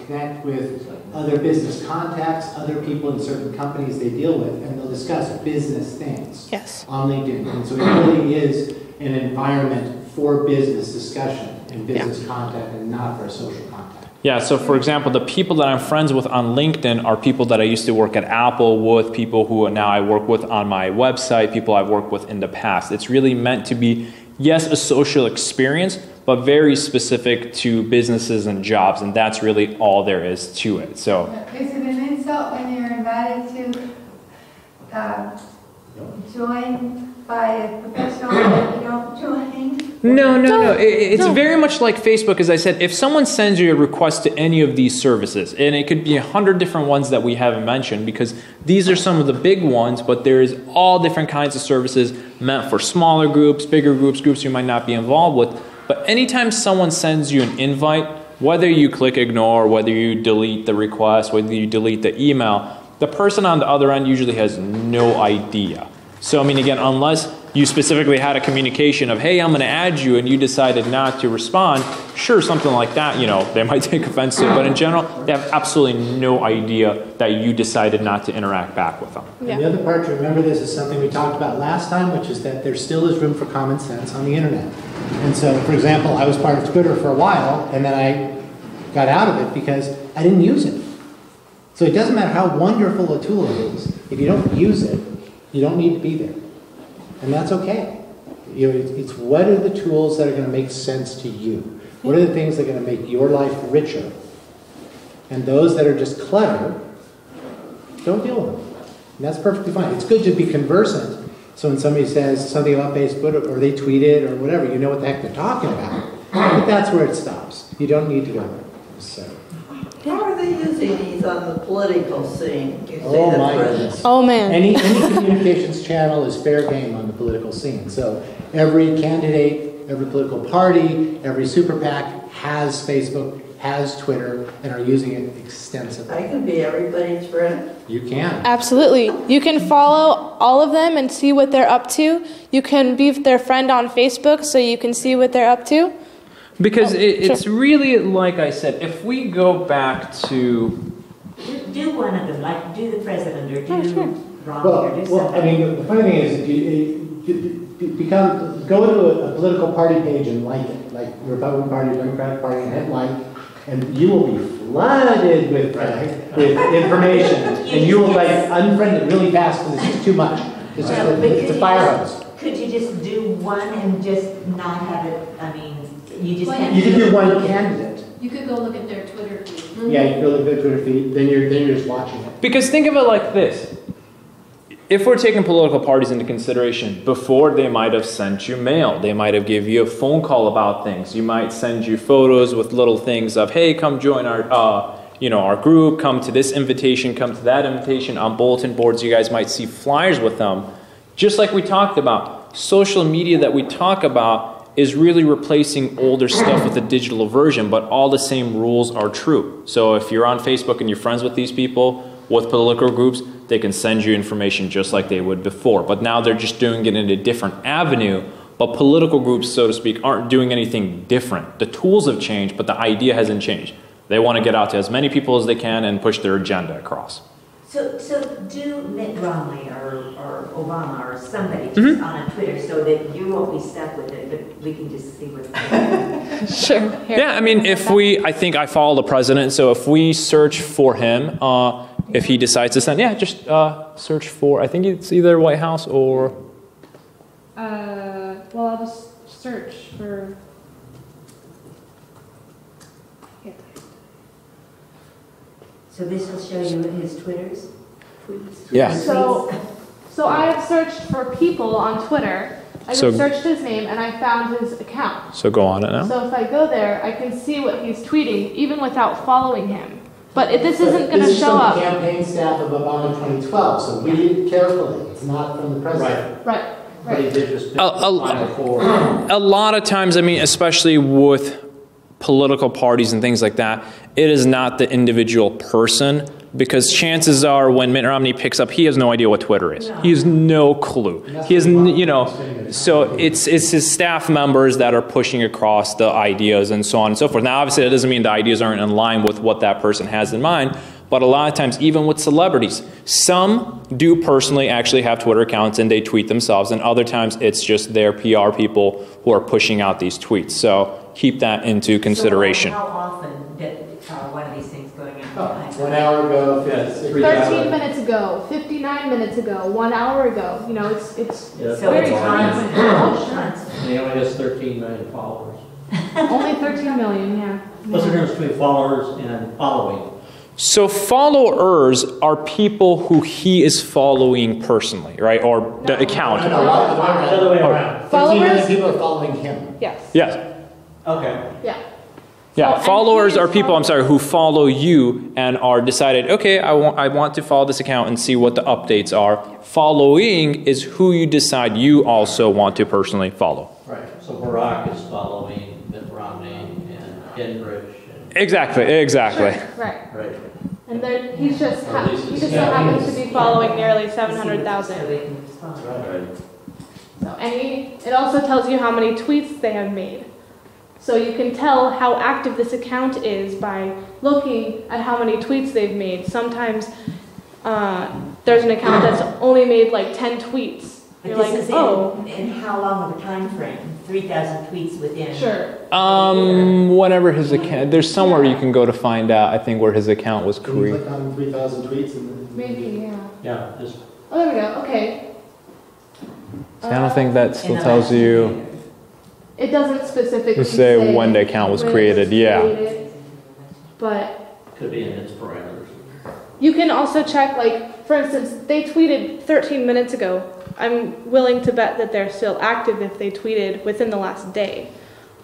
connect with other business contacts, other people in certain companies they deal with, and they'll discuss business things on LinkedIn. And so it really is an environment for business discussion and business contact and not for social contact. Yeah, so for example, the people that I'm friends with on LinkedIn are people that I used to work at Apple with, people who now I work with on my website, people I've worked with in the past. It's really meant to be, yes, a social experience, but very specific to businesses and jobs, and that's really all there is to it. So, is it an insult when you're invited to join by a professional and you don't join? No. It's very much like Facebook. As I said, if someone sends you a request to any of these services, and it could be 100 different ones that we haven't mentioned, because these are some of the big ones, but there's all different kinds of services meant for smaller groups, bigger groups, groups you might not be involved with. But anytime someone sends you an invite, whether you click ignore, whether you delete the request, whether you delete the email, the person on the other end usually has no idea. So, I mean, again, unless you specifically had a communication of, hey, I'm going to add you, and you decided not to respond, sure, something like that, you know, they might take offense to it. But in general, they have absolutely no idea that you decided not to interact back with them. Yeah. And the other part to remember this is something we talked about last time, which is that there still is room for common sense on the internet. And so, for example, I was part of Twitter for a while, and then I got out of it because I didn't use it. So it doesn't matter how wonderful a tool it is. If you don't use it, you don't need to be there. And that's okay. You know, it's what are the tools that are going to make sense to you? What are the things that are going to make your life richer? And those that are just clutter, don't deal with them. And that's perfectly fine. It's good to be conversant. So when somebody says something about Facebook or they tweet it or whatever, you know what the heck they're talking about. But that's where it stops. You don't need to go there. So. How are they using these on the political scene? Oh my goodness. Oh man. Any communications channel is fair game on the political scene. So every candidate, every political party, every super PAC has Facebook, has Twitter, and are using it extensively. I can be everybody's friend. You can. Absolutely. You can follow all of them and see what they're up to. You can be their friend on Facebook so you can see what they're up to. Because it's really, like I said, if we go back to... Do one of them, like do the president or do Ron or do something. Well, I mean, the funny thing is, go to a political party page and like it, like the Republican Party, Democratic Party, and hit like, and you will be flooded with information, and you will like unfriend it really fast because it's just too much. It's a fire hose. Could you just do one and just not have it, I mean, you just have You can do one candidate. You could go look at their Twitter feed. Mm-hmm. Yeah, you can go look at their Twitter feed, then you're just watching it. Because think of it like this. If we're taking political parties into consideration, before they might have sent you mail, they might have given you a phone call about things. You might send you photos with little things of, hey, come join our, our group, come to this invitation, come to that invitation. On bulletin boards, you guys might see flyers with them. Just like we talked about, social media that we talk about is really replacing older stuff with a digital version, but all the same rules are true. So if you're on Facebook and you're friends with these people, with political groups, they can send you information just like they would before. But now they're just doing it in a different avenue. But political groups, so to speak, aren't doing anything different. The tools have changed, but the idea hasn't changed. They want to get out to as many people as they can and push their agenda across. So do Mitt Romney or Obama or somebody just on a Twitter so that you won't be stuck with it, but we can just see what's going on. Sure. Yeah, I mean, I think I follow the president, so if we search for him, if he decides to send, just search for, I think it's either White House or... Well, I'll just search for... So this will show you his Twitters? Yeah. So I have searched for people on Twitter. I just searched his name and I found his account. So go on it now. So if I go there, I can see what he's tweeting, even without following him. But this isn't going to show up. This is from the campaign staff of Obama 2012, so read it carefully. It's not from the president. Right. A lot of times, I mean, especially with political parties and things like that, it is not the individual person, because chances are when Mitt Romney picks up, he has no idea what Twitter is. He has no clue. He has, so it's his staff members that are pushing across the ideas and so on and so forth. Now, obviously, that doesn't mean the ideas aren't in line with what that person has in mind, but a lot of times, even with celebrities, some do personally actually have Twitter accounts and they tweet themselves, and other times it's just their PR people who are pushing out these tweets. So keep that into consideration. So how often did one of these things going on? 1 hour ago, 13 minutes ago, 59 minutes ago, 1 hour ago. It's very tons. And he only has 13 million followers. Only 13 million, yeah. What's the difference between followers and following? So followers are people who he is following personally, right? Or the account. No, the other way around. 13 million people are following him. Yes. Yes. Okay. Yeah. Yeah, followers are people, who follow you and are decided, okay, I want to follow this account and see what the updates are. Following is who you decide you also want to personally follow. Right. So Barack is following Mitt Romney and Gingrich. Exactly. Sure. Right. And then he just so happens to be following nearly 700,000. So, it also tells you how many tweets they have made. So you can tell how active this account is by looking at how many tweets they've made. Sometimes there's an account that's only made like 10 tweets. But You're this like, is oh. in how long of a time frame? 3,000 tweets within? Sure. Whenever his account, there's somewhere you can go to find out, I think, where his account was Can you created. click on 3,000 tweets? And Maybe, yeah. Yeah, just. Oh, there we go. Okay. See, I don't think that still tells you. It doesn't specifically say when the account was created, yeah. But Could be in its parameters. you can also check, like, for instance, they tweeted 13 minutes ago. I'm willing to bet that they're still active if they tweeted within the last day.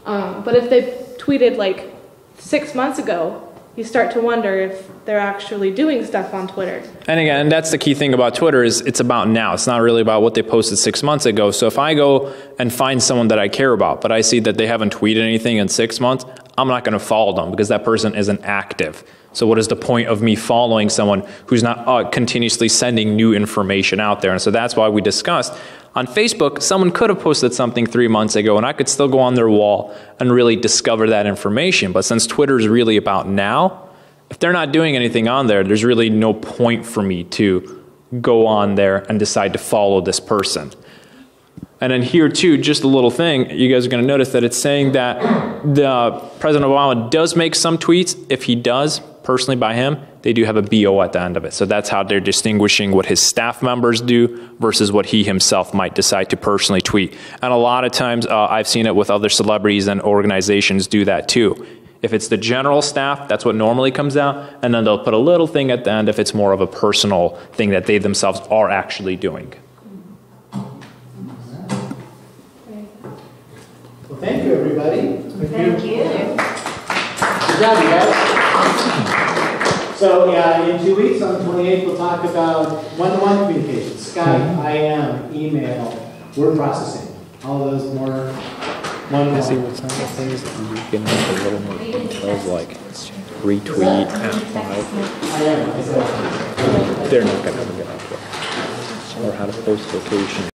But if they tweeted like 6 months ago, you start to wonder if they're actually doing stuff on Twitter. And again, that's the key thing about Twitter is it's about now. It's not really about what they posted 6 months ago. So if I go and find someone that I care about, but I see that they haven't tweeted anything in 6 months, I'm not going to follow them because that person isn't active. So what is the point of me following someone who's not continuously sending new information out there? And so that's why we discussed on Facebook, someone could have posted something 3 months ago and I could still go on their wall and really discover that information. But since Twitter is really about now, if they're not doing anything on there, there's really no point for me to go on there and decide to follow this person. And then here too, just a little thing, you guys are going to notice that it's saying that the President Obama does make some tweets. If he does, personally by him, they do have a BO at the end of it. So that's how they're distinguishing what his staff members do versus what he himself might decide to personally tweet. And a lot of times I've seen it with other celebrities and organizations do that too. If it's the general staff, that's what normally comes out, and then they'll put a little thing at the end if it's more of a personal thing that they themselves are actually doing. Well, thank you, everybody. Thank you. Good job, you guys. So, yeah, in 2 weeks, on the 28th, we'll talk about one-to-one communication, Skype, IM, email, word processing, all those more one-to-one. See what some of the things that you can make a little more details, like retweet, amplify. They're not going to ever get up there. Or how to post location.